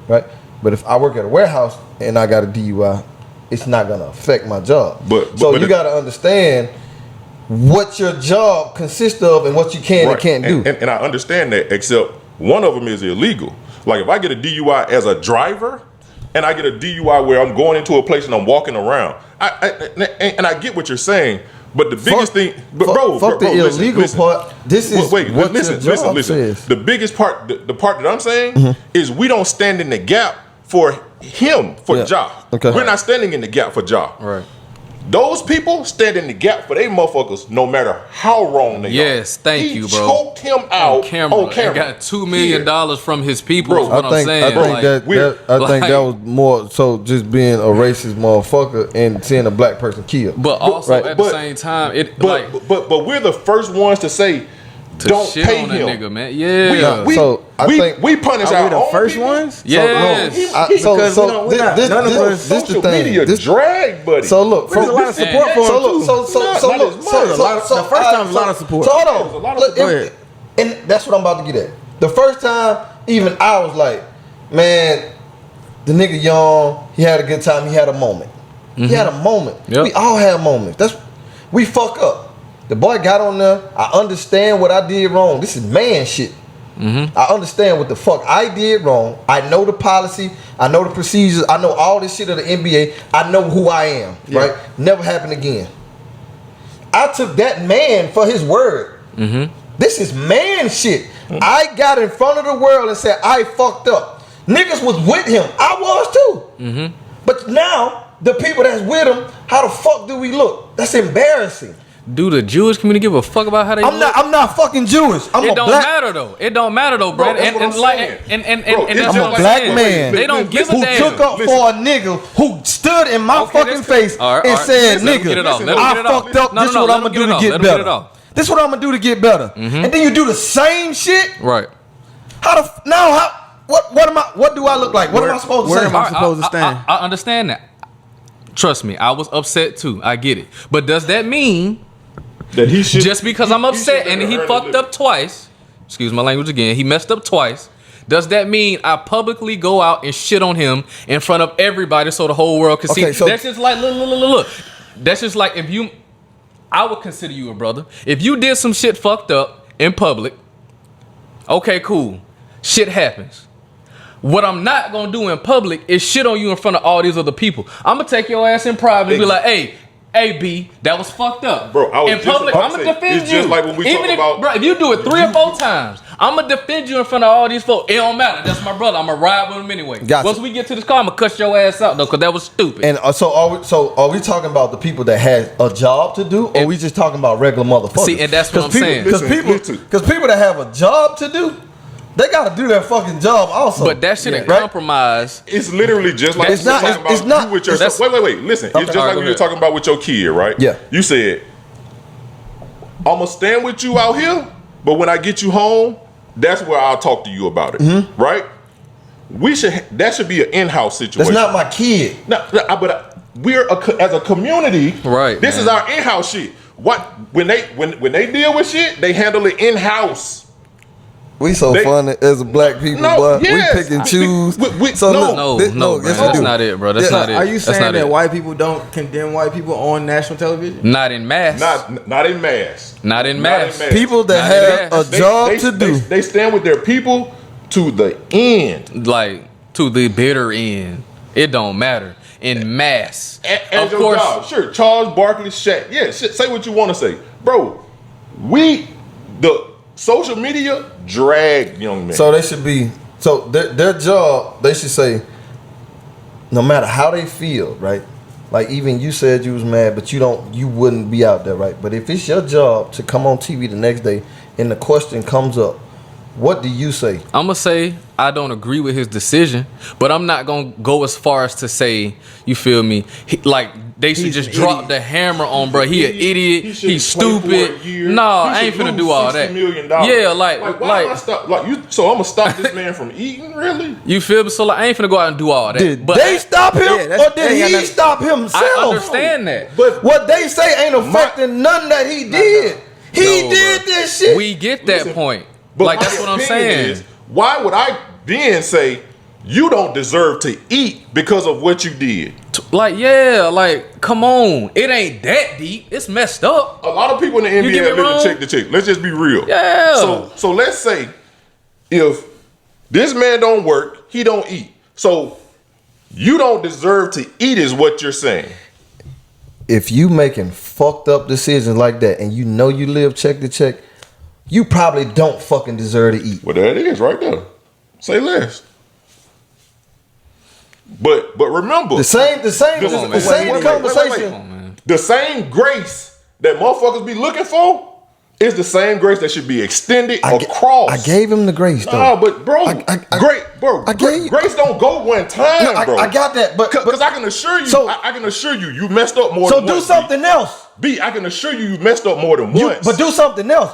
right? But if I work at a warehouse and I got a DUI, it's not gonna affect my job. But you gotta understand what your job consists of and what you can and can't do. And I understand that, except one of them is illegal. Like if I get a DUI as a driver, and I get a DUI where I'm going into a place and I'm walking around, I get what you're saying. But the biggest thing, fuck the illegal part. This is what your job says. The biggest part, the part that I'm saying is we don't stand in the gap for him, for Ja. Okay. We're not standing in the gap for Ja. Right. Those people stand in the gap for they motherfuckers no matter how wrong they are. Yes, thank you, bro. He choked him out On camera. And got $2 million from his people. Bro, is what I I'm think saying. that was more so just being a racist motherfucker and seeing a black person killed. But also Right. at the same time, But we're the first ones to say don't shit pay on him. that nigga, man. Yeah. We punish Are our we the own first people. ones? Yes. Because we're not- none of us- this the Social thing. media drag, buddy. So look, There's a lot of support for him too. So look, The first time was a lot of support. So hold on. a lot of Look, support. and that's what I'm about to get at. The first time, even I was like, man, the nigga young, he had a good time, he had a moment. He had a moment. Yep. We all have moments. We fuck up. The boy got on there. I understand what I did wrong. This is man shit. I understand what the fuck I did wrong. I know the policy. I know the procedures. I know all this shit of the NBA. I know who I am. Yeah. Right? Never happen again. I took that man for his word. This is man shit. I got in front of the world and said I fucked up. Niggas was with him. I was too. But now the people that's with him, how the fuck do we look? That's embarrassing. Do the Jewish community give a fuck about how they look? I'm not fucking Jewish. I'm It a don't black. matter though. It don't matter though, Bro, Brad. that's And what I'm and like saying. and Bro, and it's that's just what I'm I'm a black saying. man. They don't give a who damn. took up for a nigga who stood in my Okay, fucking that's face cool. All right, and all right. said, Let him get it off. nigga, Let him I get it off. fucked up. No, This is no, what let I'm him gonna do get it to off. get Let him get it better. off. This is what I'm gonna do to get better. And then you do the same shit. Right. What do I look like? What am I supposed to where say? am I supposed to stand? I understand that. Trust me, I was upset too. I get it. But does that mean That he should. Just because I'm upset should and never he earn a fucked living. up twice. Excuse my language again. He messed up twice. Does that mean I publicly go out and shit on him in front of everybody so the whole world can see? Okay, so- That's just like look. That's just like if you. I would consider you a brother. If you did some shit fucked up in public, okay, cool. Shit happens. What I'm not gonna do in public is shit on you in front of all these other people. I'm gonna take your ass in private and be like, hey, B, that was fucked up. Bro, I was in just public, about I'm to gonna say, defend it's you. just like when we Even talk if, about- bro, if you do it 3 or 4 times, I'm gonna defend you in front of all these folks. It don't matter. That's my brother. I'm gonna ride with him anyway. Gotcha. Once we get to this car, I'm gonna cut your ass out though, cause that was stupid. And so are we talking about the people that had a job to do, or we just talking about regular motherfuckers? See, and that's what I'm saying. Because Listen. people that have a job to do, they got to do their fucking job also. But that shouldn't Right? compromise. It's literally just like It's not- you're talking it's about not- you with your that's- wait. Listen, Okay. it's just All right, like go when you're ahead. talking about with your kid, right? Yeah. You said, "I'm gonna stand with you out here, but when I get you home, that's where I'll talk to you about it." Mm-hmm. Right? That should be an in-house that's situation. not my kid. No, but we're as a community, Right, This man. is our in-house shit. What when they deal with shit, they handle it in-house. We so They- funny as a black people, No, boy. yes. We pick and choose. We- so no. look, No, this- no, yes, man, we that's do. not it, bro. That's Yeah. not it. Are you That's saying not that it. white people don't condemn white people on national television? Not in mass. Not in mass. Not in mass. People that Not have in a mass. job to do. They stand with their people to the end. Like to the bitter end. It don't matter. In mass. As Of your course. job. Sure, Charles Barkley, Shaq. Yeah, shit, say what you want to say. Bro, the social media drag young men. So they should be. So their job, they should say, no matter how they feel, right? Like even you said you was mad, but you wouldn't be out there, right? But if it's your job to come on TV the next day and the question comes up, what do you say? I'm gonna say I don't agree with his decision, but I'm not gonna go as far as to say, you feel me? Like they should He's just an drop idiot. the hammer on, bro. He an idiot. He shouldn't He's play for stupid. a year. No, He I ain't should finna lose do all $60 that. million. Yeah, like why am I stop? Like you? So I'm gonna stop this man from eating? Really? you feel me? So like, I ain't finna go out and do all that. Did but they stop him, Yeah, that's- or did they ain't he got nothing- stop himself? I understand that. But What they say ain't affecting nothing that he did. He No, did bro. this shit. We get that Listen, point. But Like my that's what I'm opinion saying. is, why would I then say you don't deserve to eat because of what you did? Like, yeah, like, come on. It ain't that deep. It's messed up. A lot of people in the get me NBA live wrong? to check to check. Let's just be real. Yeah. So let's say if this man don't work, he don't eat. So you don't deserve to eat is what you're saying. If you making fucked up decisions like that and you know you live check to check, you probably don't fucking deserve to eat. Well, there it is right there. Say less. But remember, The same Come on, man. Wait. conversation. Come on, man. the same grace that motherfuckers be looking for is the same grace that should be extended across. I gave him the grace though. Nah, but bro, I gave- grace don't go one time, No, bro. I got that, but Because I can assure you, So- I can assure you, you messed up more so than do once. something else. B, I can assure you, you messed up more than once. But do something else.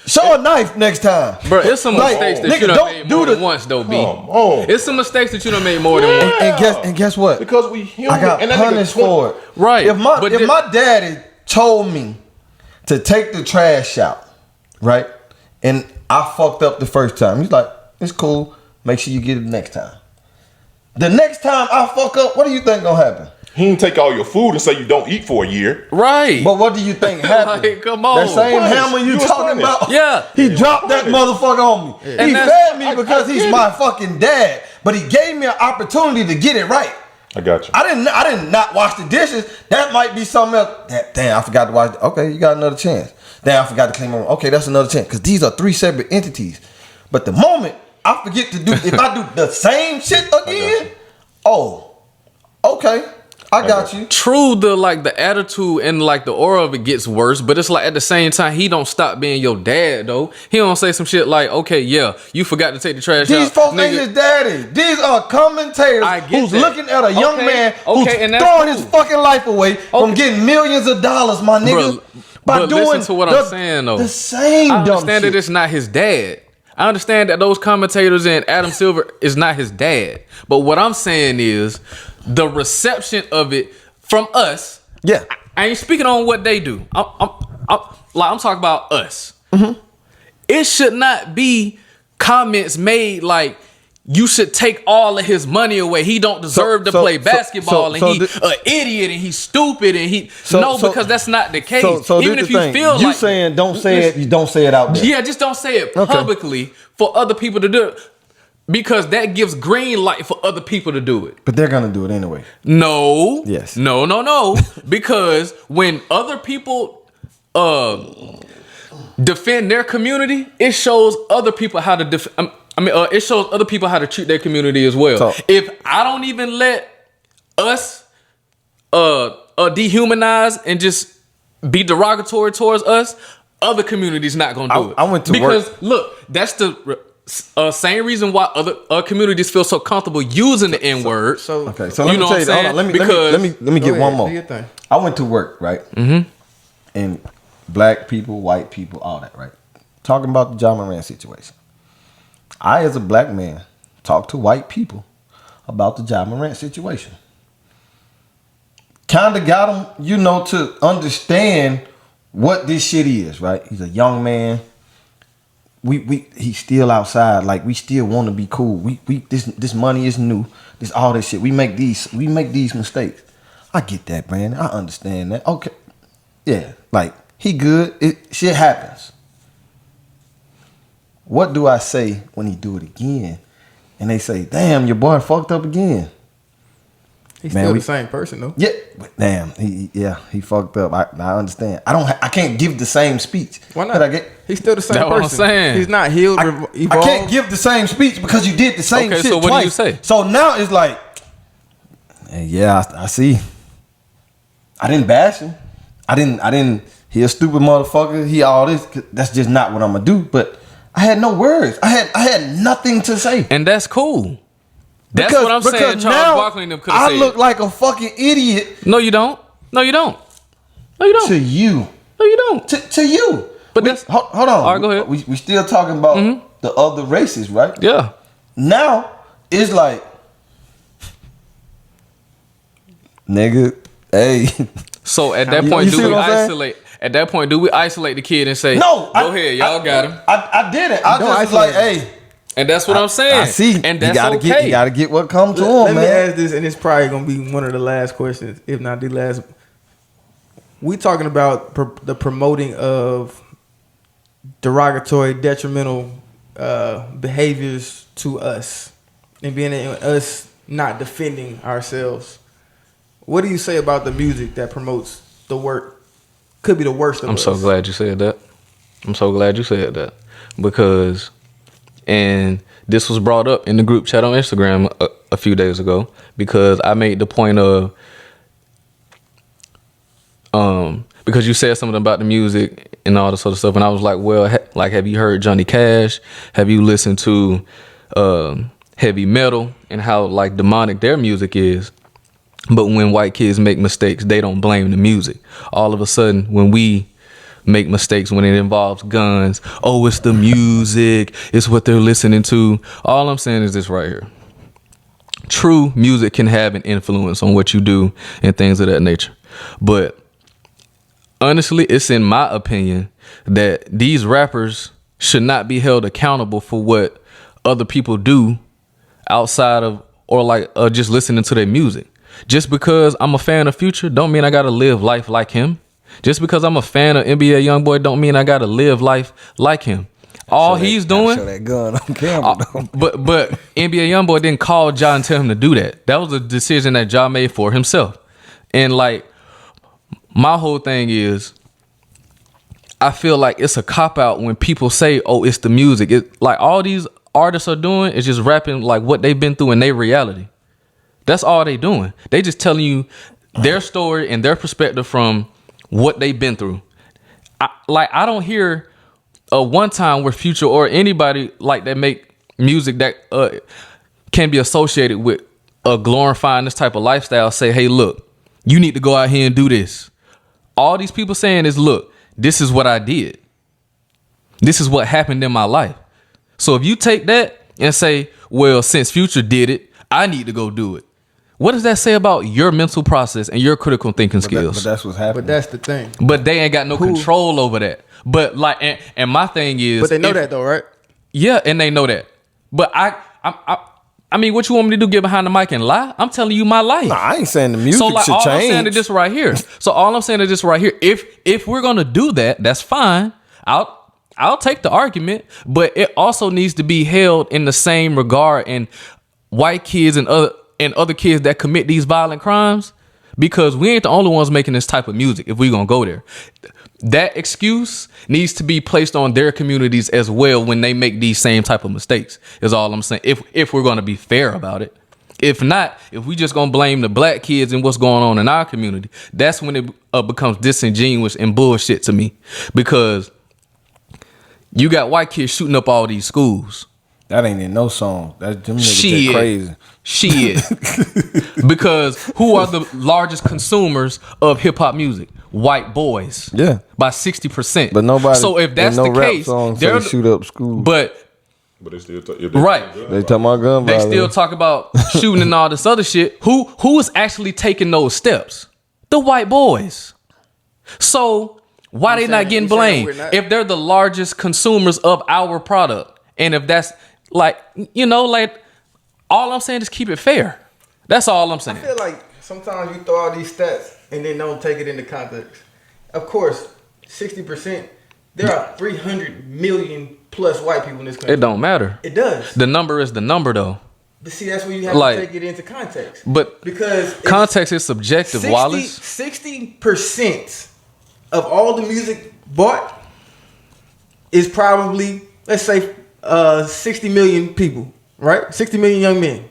Show a knife next time. Bro, it's some Like, mistakes that nigga, you done don't made do more the- than once, though, B. Come on. It's some mistakes that you done made more than once. And guess what? Because we human. I got and that nigga punished 20 for it. Right. If But my daddy told me to take the trash out, right? And I fucked up the first time. He's like, it's cool. Make sure you get it next time. The next time I fuck up, what do you think gonna happen? He didn't take all your food and say you don't eat for a year. Right. But what do you think happened? Like, come on. That same Punish. hammer you You was talking punished. about? Yeah. He dropped that Punish. motherfucker on me. And He that's- fed me because I he's get my it. fucking dad. But he gave me an opportunity to get it right. I got you. I didn't not wash the dishes. That might be something else. Damn, I forgot to wash. Okay, you got another chance. Damn, I forgot to clean my room. Okay, that's another chance. Because these are 3 separate entities. But the moment I forget to do, if I do the same shit again, okay, I got you. True, the attitude and like the aura of it gets worse, but it's like at the same time he don't stop being your dad though. He don't say some shit like, okay, yeah, you forgot to take the trash These out. folks Nigga, ain't his daddy. These are commentators I get who's that. looking at a young Okay, man okay, who's and that's throwing cool. his fucking life away from getting millions of dollars, my nigga. Bro, but listen to what I'm saying though. The same I dumb understand shit. that it's not his dad. I understand that those commentators and Adam Silver is not his dad. But what I'm saying is the reception of it from us. Yeah. I ain't speaking on what they do. I'm talking about us. Mm-hmm. It should not be comments made like you should take all of his money away. He don't deserve to play basketball, and he an idiot, and he's stupid, and because that's not the case. So even if you feel you like saying don't say it, you don't say it out there. Yeah, just don't say it publicly for other people to do it. Because that gives green light for other people to do it. But they're gonna do it anyway. No. Yes. No. Because when other people defend their community, it shows other people how to it shows other people how to treat their community as well. So, if I don't even let us dehumanize and just be derogatory towards us, other communities not gonna do it. I went to because work. Look, that's the same reason why other communities feel so comfortable using the N word. So let me you know tell you. Hold on, let me get one more. I went to work, right? Mm-hmm. And black people, white people, all that, right? Talking about the John Moran situation. I, as a black man, talk to white people about the John Moran situation. Kind of got them, to understand what this shit is, right? He's a young man. He's still outside. Like, we still want to be cool. This money is new. This all this shit. We make these mistakes. I get that, man. I understand that. Okay. Yeah. Like, he good. Shit happens. What do I say when he do it again? And they say, damn, your boy fucked up again. He's still the same person though. Yeah, but damn, he fucked up. I understand. I can't give the same speech. Why not? He's still the same person. What I'm saying. He's not healed. I can't give the same speech because you did the same shit so what twice. do you say? So now it's like, hey, yeah, I see. I didn't bash him. I didn't. He a stupid motherfucker. He all this. That's just not what I'm gonna do. But I had no words. I had nothing to say. And that's cool. That's what I'm saying. Charles Barkley and them could have said. I look like a fucking idiot. No, you don't. No, you don't. No, you don't. To you. No, you don't. To you. But that's hold on. All right, go ahead. We still talking about the other races, right? Yeah. Now it's like, nigga, hey. So at that point, You see do we what I'm saying? isolate? At that point, do we isolate the kid and say, No, go ahead, y'all got him? I didn't. I just was like, hey. And that's what I'm saying. I see. And that's you gotta get what comes to him, Let man. me ask this, and it's probably gonna be one of the last questions, if not the last. We talking about the promoting of derogatory, detrimental behaviors to us, and being us not defending ourselves. What do you say about the music that promotes the work? Could be the worst of us. I'm so glad you said that. Because, and this was brought up in the group chat on Instagram a few days ago, because I made the point of, because you said something about the music and all this sort of stuff, and I was like, well, have you heard Johnny Cash? Have you listened to heavy metal and how like demonic their music is? But when white kids make mistakes, they don't blame the music. All of a sudden, when we make mistakes, when it involves guns, oh, it's the music, it's what they're listening to. All I'm saying is this right here. True music can have an influence on what you do and things of that nature. But honestly, it's in my opinion that these rappers should not be held accountable for what other people do outside of, or like just listening to their music. Just because I'm a fan of Future don't mean I gotta live life like him. Just because I'm a fan of NBA Youngboy don't mean I gotta live life like him. All he's doing, show that gun on camera, though. but NBA Youngboy didn't call Ja and tell him to do that. That was a decision that Ja made for himself. And like, my whole thing is, I feel like it's a cop out when people say, "Oh, it's the music." It like all these artists are doing is just rapping like what they've been through in their reality. That's all they doing. They just telling you their story and their perspective from what they've been through. I don't hear one time where Future or anybody like that make music that can be associated with glorifying this type of lifestyle say, hey, look, you need to go out here and do this. All these people saying is, look, this is what I did. This is what happened in my life. So if you take that and say, well, since Future did it, I need to go do it. What does that say about your mental process and your critical thinking skills? But that's what's happening. But that's the thing. But they ain't got no control over that. But like, and my thing is, But they know that though, right? Yeah, and they know that. But I mean, what you want me to do? Get behind the mic and lie? I'm telling you my life. Nah, I ain't saying the music So like, should all change. I'm saying is this right here. So all I'm saying is this right here. If we're gonna do that, that's fine. I'll take the argument, but it also needs to be held in the same regard in white kids and other kids that commit these violent crimes, because we ain't the only ones making this type of music. If we gonna go there, that excuse needs to be placed on their communities as well when they make these same type of mistakes. Is all I'm saying. If we're gonna be fair about it. If not, if we just gonna blame the black kids and what's going on in our community, that's when it becomes disingenuous and bullshit to me, because you got white kids shooting up all these schools. That ain't in no song. That them niggas get crazy. Shit. Because who are the largest consumers of hip hop music? White boys. Yeah. By 60%. But nobody. So if that's no the rap case, songs they're say shoot up school. But But they still right. They talking about gun They violence. still talk about shooting and all this other shit. Who is actually taking those steps? The white boys. So why they not getting blamed if they're the largest consumers of our product? And if that's like, like, all I'm saying is keep it fair. That's all I'm saying. I feel like sometimes you throw all these stats and then don't take it into context. Of course, 60%, there are 300 million plus white people in this country. It don't matter. It does. The number is the number, though. But see, that's where you have Like, to take it into context. But because context is subjective, Wallace. 60% of all the music bought is probably, let's say, 60 million people, right? 60 million young men.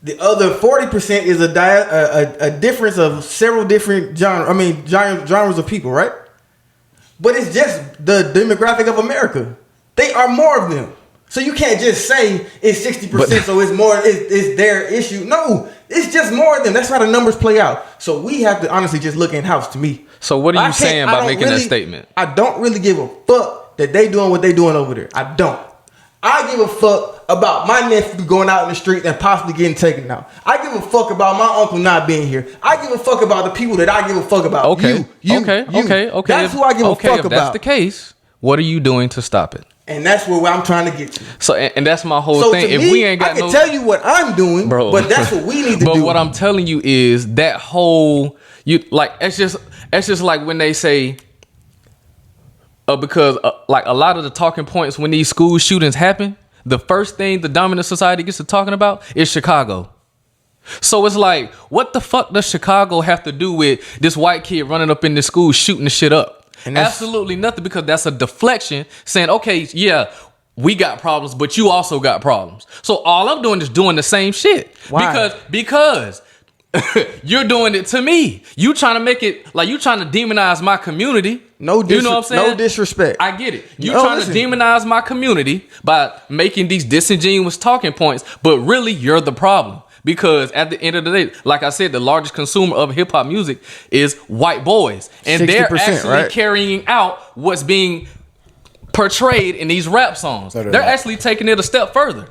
The other 40% is a difference of several different genres of people, right? But it's just the demographic of America. They are more of them. So you can't just say it's 60%, so it's more, it's their issue. No, it's just more of them. That's how the numbers play out. So we have to honestly just look in-house, to me. So what are you saying by making that statement? I don't really give a fuck that they doing what they doing over there. I don't. I give a fuck about my nephew going out in the street and possibly getting taken out. I give a fuck about my uncle not being here. I give a fuck about the people that I give a fuck about. Okay. You. That's who I give a fuck about. If that's the case, what are you doing to stop it? And that's where I'm trying to get to. So, and that's my whole thing. If we ain't got I can tell you what I'm doing, bro, but that's what we need to do. But what I'm telling you is that whole, it's just like when they say, because like a lot of the talking points when these school shootings happen, the first thing the dominant society gets to talking about is Chicago. So it's like, what the fuck does Chicago have to do with this white kid running up in this school shooting the shit up? Absolutely nothing, because that's a deflection saying, okay, yeah, we got problems, but you also got problems. So all I'm doing is doing the same shit. Why? Because you're doing it to me. You trying to make it like you trying to demonize my community. You know what I'm saying? No disrespect. I get it. You trying to demonize my community by making these disingenuous talking points, but really you're the problem. Because at the end of the day, like I said, the largest consumer of hip hop music is white boys. And they're actually carrying out what's being portrayed in these rap songs. They're actually taking it a step further.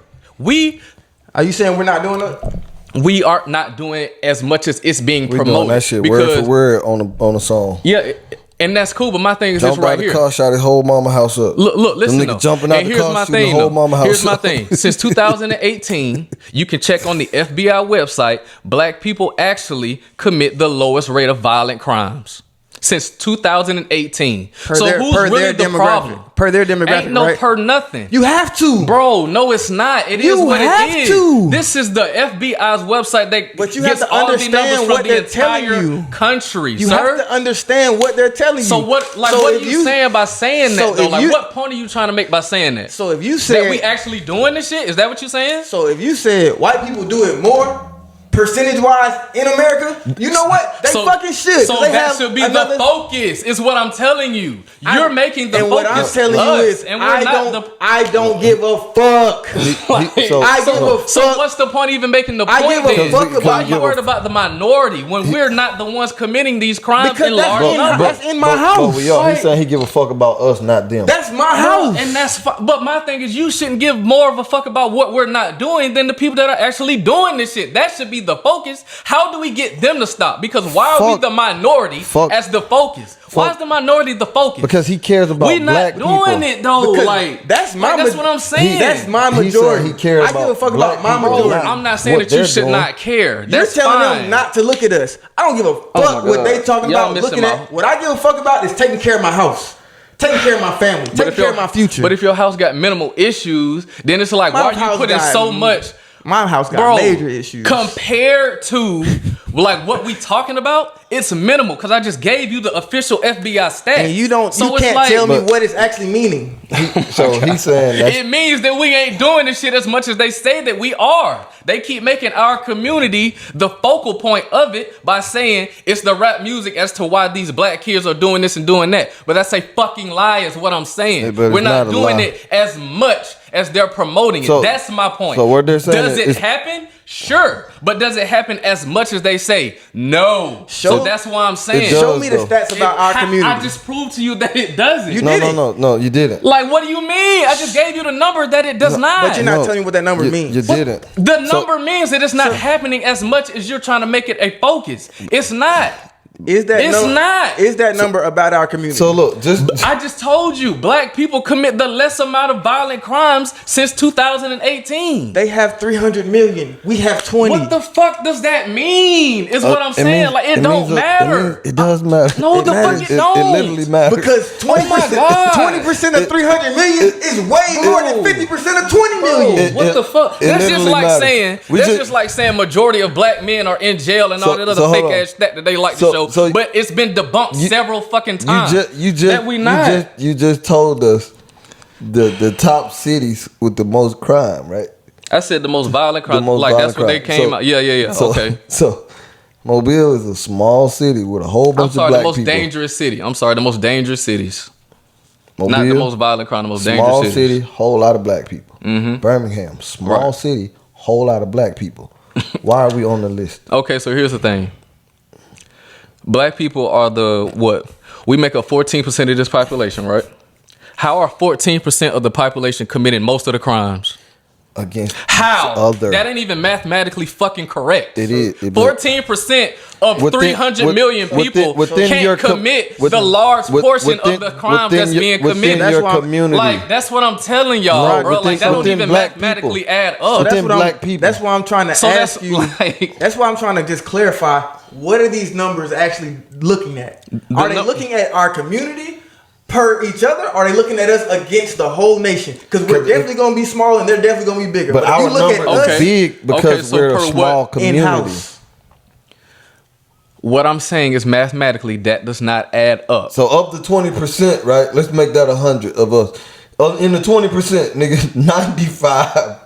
Are you saying we're not doing that? We are not doing as much as it's being promoted. Doing that shit word for word on the song. Yeah, and that's cool. But my thing is this right here. Jump out the car, shot his whole mama house up. Look, listen. Them niggas jumping out the car, shooting the whole mama house Here's my up. thing. Since 2018, you can check on the FBI website. Black people actually commit the lowest rate of violent crimes. Since 2018. Who's really the problem? Per their demographic, ain't no right? per nothing. You have to. Bro, no it's not. It is what it is. To. This is the FBI's website that but you gets have to all the understand numbers what from they're the telling entire you. country, You sir. have to understand what they're telling you. So what are you saying by saying that though? Like what point are you trying to make by saying that? So if you said that we actually doing this shit, is that what you're saying? So if you said white people do it more percentage wise in America, you know what? They fucking should. So they that should be the focus, is what I'm telling you. You're making the and focus. What I'm telling you is, and I don't give a fuck. So what's the point of even making the point? I give a fuck about. Why are you worried about the minority when we're not the ones committing these crimes in large numbers? That's in my house. He's saying he give a fuck about us, not them. That's my house. And that's but my thing is, you shouldn't give more of a fuck about what we're not doing than the people that are actually doing this shit. That should be the focus, how do we get them to stop? Because why are we the minority as the focus? Why is the minority the focus? Because he cares about we black people. not doing it though. Because Like that's that's what I'm saying. That's my He majority. said he cares I give a about fuck about black my people. majority. I'm not saying What that you they're should doing. not care. You're That's telling fine. them not to look at us. I don't give a fuck my what God. they talking Y'all about. missing Looking my- at what I give a fuck about is taking care of my house, taking care of my family, taking care of my future. But if your house got minimal issues, then it's like, My why are you house putting got- so much? my house got Bro, major issues. compared to like what we talking about, it's minimal because I just gave you the official FBI stats. And you don't. So you it's can't like, tell me what it's actually meaning. So he's saying that. It means that we ain't doing this shit as much as they say that we are. They keep making our community the focal point of it by saying it's the rap music as to why these black kids are doing this and doing that. But that's a fucking lie is what I'm saying. Yeah, but We're it's not not a doing lie. it as much as they're promoting it. So- That's my point. so what they're saying does it is- happen? Sure. But does it happen as much as they say? No. Show- so that's why I'm saying. It does. Show me the though. stats about our community. I just proved to you that it doesn't. You No, did no, it. no, you didn't. Like, what do you mean? I just gave you the number that it does not. But you're not No, telling me what that number you, means. You didn't. The number means that it's not happening as much as you're trying to make it a focus. It's not. Is that It's not. Is that number about our community? So look, I just told you, black people commit the less amount of violent crimes since 2018. they have 300 million. We have 20. What the fuck does that mean? Is what I'm saying. Like, it don't matter. It does matter. No, the matters. fuck it don't. It literally matters. Because 20%, my God. 20% of 300 million is way more than 50% of 20 million. What the fuck? it That's just literally like matters. saying We that's just- just like saying majority of black men are in jail and all So- that other so hold fake on. ass stat that they like to So- show. so- but it's been debunked several fucking times. You just that we not. You just told us the top cities with the most crime, right? I said the most violent crime. The most Like violent that's what they crime. came So- out. Yeah. So, Okay. So Mobile is a small city with a whole I'm bunch of sorry. black The most people. dangerous city. I'm sorry. The most dangerous cities. Mobile, Not the most violent crime. The most small dangerous city, cities. whole lot of black people. Birmingham, small Right. city, whole lot of black people. Why are we on the list? Okay, so here's the thing. Black people are the what? We make up 14% of this population, right? How are 14% of the population committing most of the crimes? Against How? other. That ain't even mathematically fucking correct. It is. 14% of Within- 300 million people within can't your com- commit within- the large with- portion within- of the crimes within that's your- being within committed. your That's why I'm- community. Like, that's what I'm telling y'all, Right, bro. within- Like, that don't within even black mathematically people. add So up. that's That's what black I'm, people. That's why I'm trying to So ask that's you. like- That's why I'm trying to just clarify. What are these numbers actually looking at? Are they looking at our community per each other? Or are they looking at us against the whole nation? Because we're definitely going to be small and they're definitely going to be bigger. But if our you look at number is Okay. big because Okay, so we're per a small what? community. in-house, What I'm saying is mathematically that does not add up. So of the 20%, right? Let's make that 100 of us. In the 20%, nigga, 95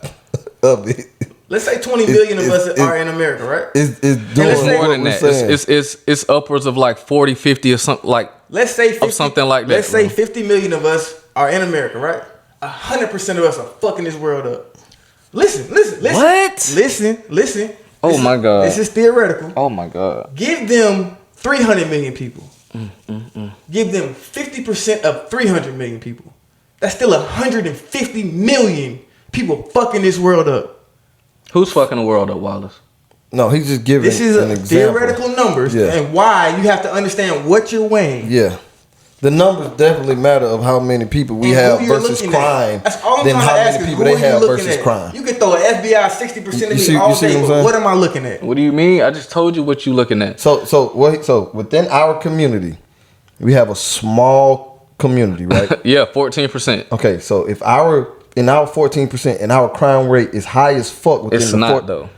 of it let's say 20 million of us it's- are in America, right? is doing let's say- More what than we're that. saying. It's upwards of like 40, 50 or something like. Let's say 50, something like that, Let's say bro. 50 million of us are in America, right? 100% of us are fucking this world up. Listen. What? Listen. Oh This my is- God. This is theoretical. Oh my God. Give them 300 million people. Give them 50% of 300 million people. That's still 150 million people fucking this world up. Who's fucking the world up, Wallace? No, he's just giving This is an a example. theoretical numbers Yeah. and why you have to understand what you're weighing. Yeah. The numbers definitely matter of how many people we and have who you're versus looking at. crime That's all I'm than trying how to ask many is people who they are you have looking versus at? crime. You can throw an FBI 60% of You me see- all you see day, what I'm but saying? what am I looking at? What do you mean? I just told you what you looking at. So within our community, we have a small community, right? Yeah, 14%. Okay, so if in our 14% and our crime rate is high as fuck within It's the not though.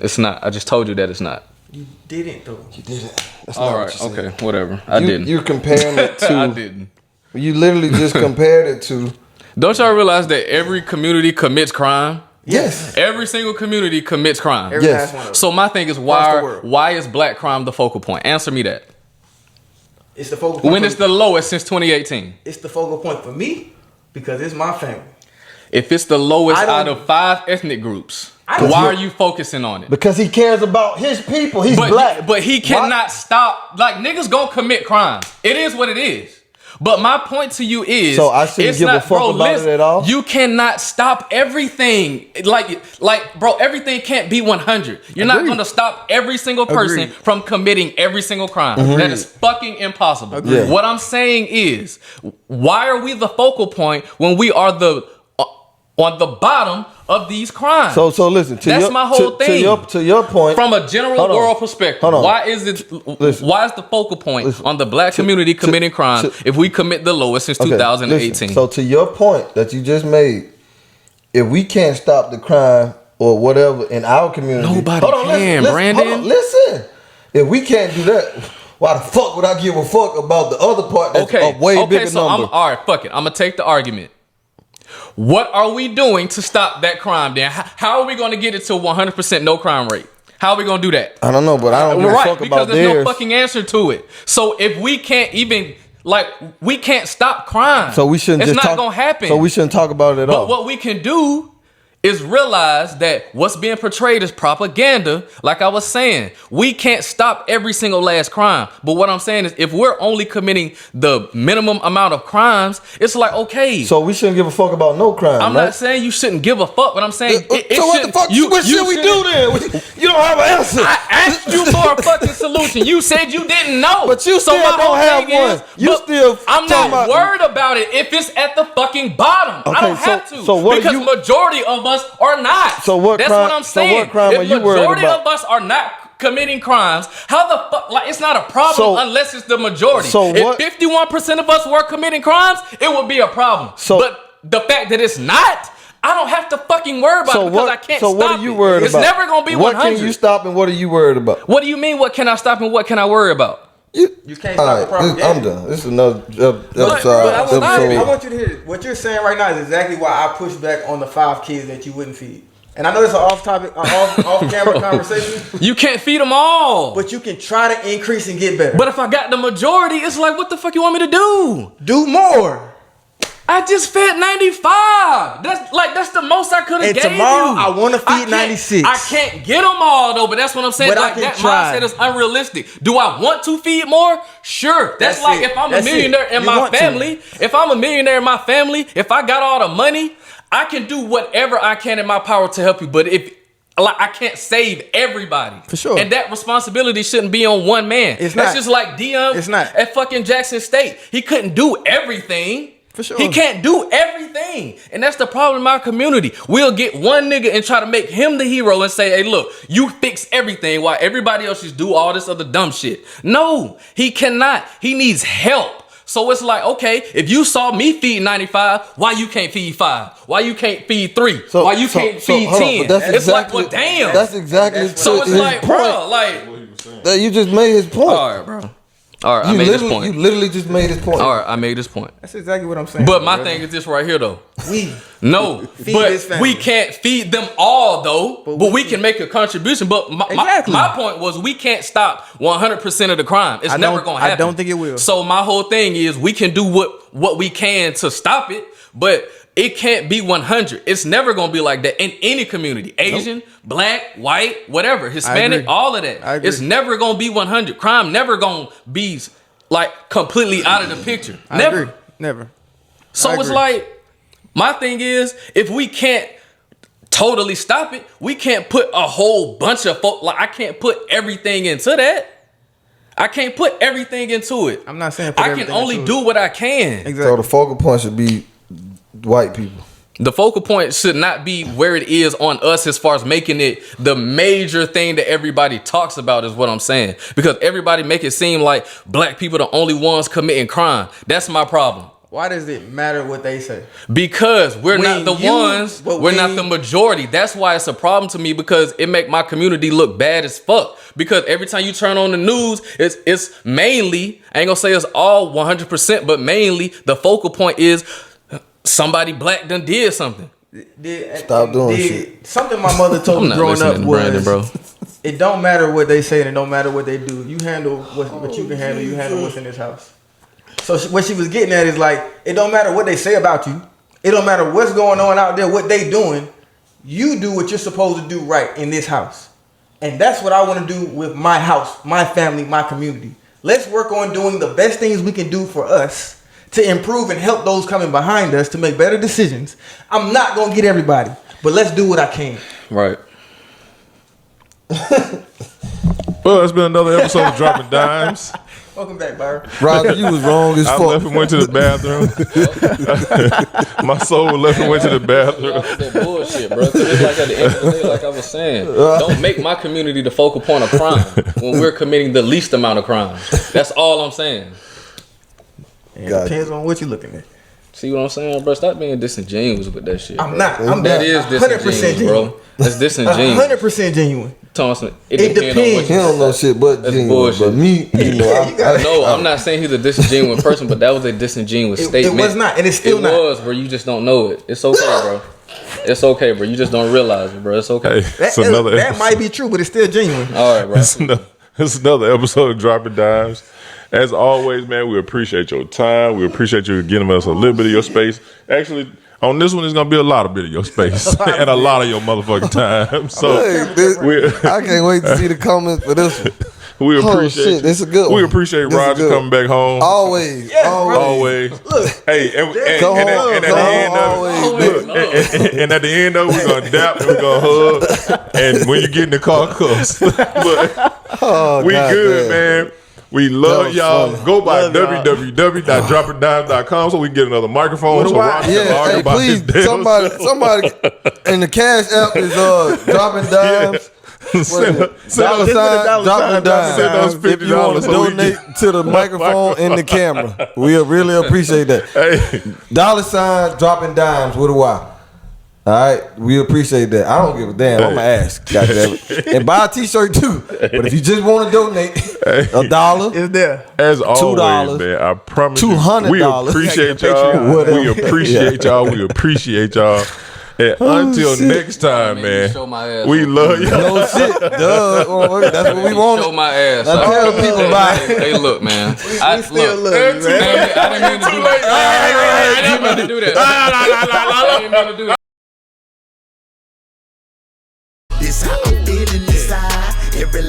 It's not. I just told you that it's not. You didn't though. You didn't. That's All not right. what you said. Okay. Whatever. I didn't. You're comparing it to. I didn't. You literally just compared it to. Don't y'all realize that every community commits crime? Yes. Every single community commits crime. Every Yes. last one of them. So my thing is Across the world. why is black crime the focal point? Answer me that. It's the focal point. When it's the lowest since 2018. It's the focal point for me because it's my family. If it's the lowest I don't- out of 5 ethnic groups, I don't- why are you focusing on it? Because he cares about his people. He's black. But he cannot stop. Like, niggas gonna commit crimes. It is what it is. But my point to you is, So I shouldn't give a fuck about it at all? You cannot stop everything. Like, bro, everything can't be 100. You're not going to stop every single person from committing every single crime. That is fucking impossible. Yeah. What I'm saying is, why are we the focal point when we are on the bottom of these crimes? So listen. That's my whole thing. To your point, from a general world perspective, why is the focal point on the black community committing crime if we commit the lowest since 2018? Listen, so to your point that you just made, if we can't stop the crime or whatever in our community, nobody can, Brandon. Listen, if we can't do that, why the fuck would I give a fuck about the other part that's a way bigger number? All right, fuck it. I'm gonna take the argument. What are we doing to stop that crime then? How are we going to get it to 100% no crime rate? How are we going to do that? I don't know, but I don't give a fuck about because there's theirs. no fucking answer to it. So if we can't even, we can't stop crime. So we shouldn't it's just not going to happen. So we shouldn't talk about it at all. But what we can do is realize that what's being portrayed is propaganda. Like I was saying, we can't stop every single last crime. But what I'm saying is, if we're only committing the minimum amount of crimes, it's like, okay. So we shouldn't give a fuck about no crime. I'm not saying you shouldn't give a fuck, but I'm saying so what the fuck? What should we do then? You don't have an answer. I asked you for a fucking solution. You said you didn't know. But you still don't have one. I'm not worried about it if it's at the fucking bottom. I don't have to. So what because majority of us are not. So what? That's crime, what I'm saying. So what crime if are you worried about? majority of us are not committing crimes, how the fuck? Like, it's not a problem unless it's the majority. So if 51% of us were committing crimes, it would be a problem. But the fact that it's not, I don't have to fucking worry about it because I can't stop it. So what are you worried about? It's never gonna be 100. What can you stop and what are you worried about? What do you mean? What can I stop and what can I worry about? You can't stop the propaganda. I'm done. This is another episode. I want you to hear this. What you're saying right now is exactly why I push back on the 5 kids that you wouldn't feed. And I know it's an off-topic, off-camera conversation. You can't feed them all. But you can try to increase and get better. But if I got the majority, it's like, what the fuck you want me to do? Do more. I just fed 95. That's the most I could have gave you. And tomorrow I want to feed 96. I can't get them all though, but that's what I'm saying. But like that mindset is unrealistic. Do I want to feed more? Sure. That's like if I'm a millionaire in my family. If I'm a millionaire in my family, if I got all the money, I can do whatever I can in my power to help you. But if I can't save everybody. For sure. And that responsibility shouldn't be on one man. It's That's not. just like Dion at fucking Jackson State. He couldn't do everything. For sure. He can't do everything. And that's the problem in my community. We'll get one nigga and try to make him the hero and say, hey, look, you fix everything while everybody else just do all this other dumb shit. No, he cannot. He needs help. So it's like, okay, if you saw me feed 95, why you can't feed 5? Why you can't feed 3? Why you can't feed 10? It's like, well, damn. That's exactly so it's like, bro, that you just made his point. All right, bro. All right, I made this point. You literally just made his point. All right, I made this point. That's exactly what I'm saying. But my thing is this right here, though. But we can't feed them all, though. But we can make a contribution. But my point was we can't stop 100% of the crime. It's never going to happen. I don't think it will. So my whole thing is we can do what we can to stop it, but it can't be 100. It's never going to be like that in any community. Asian, black, white, whatever, Hispanic, all of that. It's never going to be 100. Crime never going to be like completely out of the picture. Never. So it's like, my thing is, if we can't totally stop it, we can't put a whole bunch of folk. Like I can't put everything into that. I can't put everything into it. I'm not saying I can only do what I can. Exactly. So the focal point should be white people. The focal point should not be where it is on us as far as making it the major thing that everybody talks about is what I'm saying. Because everybody make it seem like black people are the only ones committing crime. That's my problem. Why does it matter what they say? Because we're not the ones, we're not the majority. That's why it's a problem to me because it make my community look bad as fuck. Because every time you turn on the news, it's mainly, I ain't gonna say it's all 100%, but mainly the focal point is somebody black done did something. Stop doing shit. Something my mother told me growing up was, Brandon, bro. It don't matter what they say and it don't matter what they do. You handle what you can handle. You handle what's in this house. So what she was getting at is like, it don't matter what they say about you. It don't matter what's going on out there, what they doing. You do what you're supposed to do right in this house. And that's what I want to do with my house, my family, my community. Let's work on doing the best things we can do for us to improve and help those coming behind us to make better decisions. I'm not gonna get everybody, but let's do what I can. Right. Well, it's been another episode of Dropping Dimes. Welcome back, Byron. Roger, you was wrong as I fuck. left and went to the bathroom. My soul left and went to the bathroom. That bullshit, bro. 'Cause it's like at the end of the day, like I was saying, don't make my community the focal point of crime when we're committing the least amount of crime. That's all I'm saying. It depends on what you're looking at. See what I'm saying, bro? Stop being disingenuous with that shit. I'm bro. not. I'm That not. is 100% disingenuous, genuine. bro. That's disingenuous. 100% genuine. Thompson, It depends on depends. what He you don't know shit but That's genuine. bullshit. But me, you know, No, I'm not saying he's a disingenuous person, but that was a disingenuous It statement. was not, and it's still not. It was, bro. You just don't know it. It's okay, bro. It's okay, bro. You just don't realize it, bro. It's okay. Hey, it's another That episode. might be true, but it's still genuine. All right, bro. It's another episode of Dropping Dimes. As always, man, we appreciate your time. We appreciate you giving us a little bit of your space. Actually, on this one, it's gonna be a lot of bit of your space and a lot of your motherfucking time. So I can't wait to see the comments for this one. we appreciate. shit, you. this a good We one. appreciate This a Roger good coming back home. Always, Always. Hey, and at the end of and at the end of it, we're gonna dap and we're gonna hug. And when you get in the car, cuss. But we God good, damn. man. We That love was y'all. funny. Go by www.droppingdimes.com so we can get another microphone. So Roger can Yeah, argue hey, about his please, damn somebody, and the cash app is Dropping Dimes. Send Dollar us sign, Dropping Dimes. Send us If you want $50 to so we donate can- to the microphone and the camera, we'll really appreciate that. Hey, Dollar sign, Dropping Dimes with a Y. All right, we appreciate that. I don't give a damn. I'm gonna ask, goddamn it, and buy a T-shirt too. But if you just want to donate $1, It's there. as always, $2, man, I promise $200. we appreciate y'all. Whatever. We appreciate y'all. We appreciate y'all. And until shit. next time, man, Show my ass. we love y'all. no shit, duh. That's what we Show want. my ass. I tell people about it. Hey, look, man. We still love you, man. I didn't mean to do that. I didn't mean to do that. I didn't mean to do that. This how I'm feeling inside. Every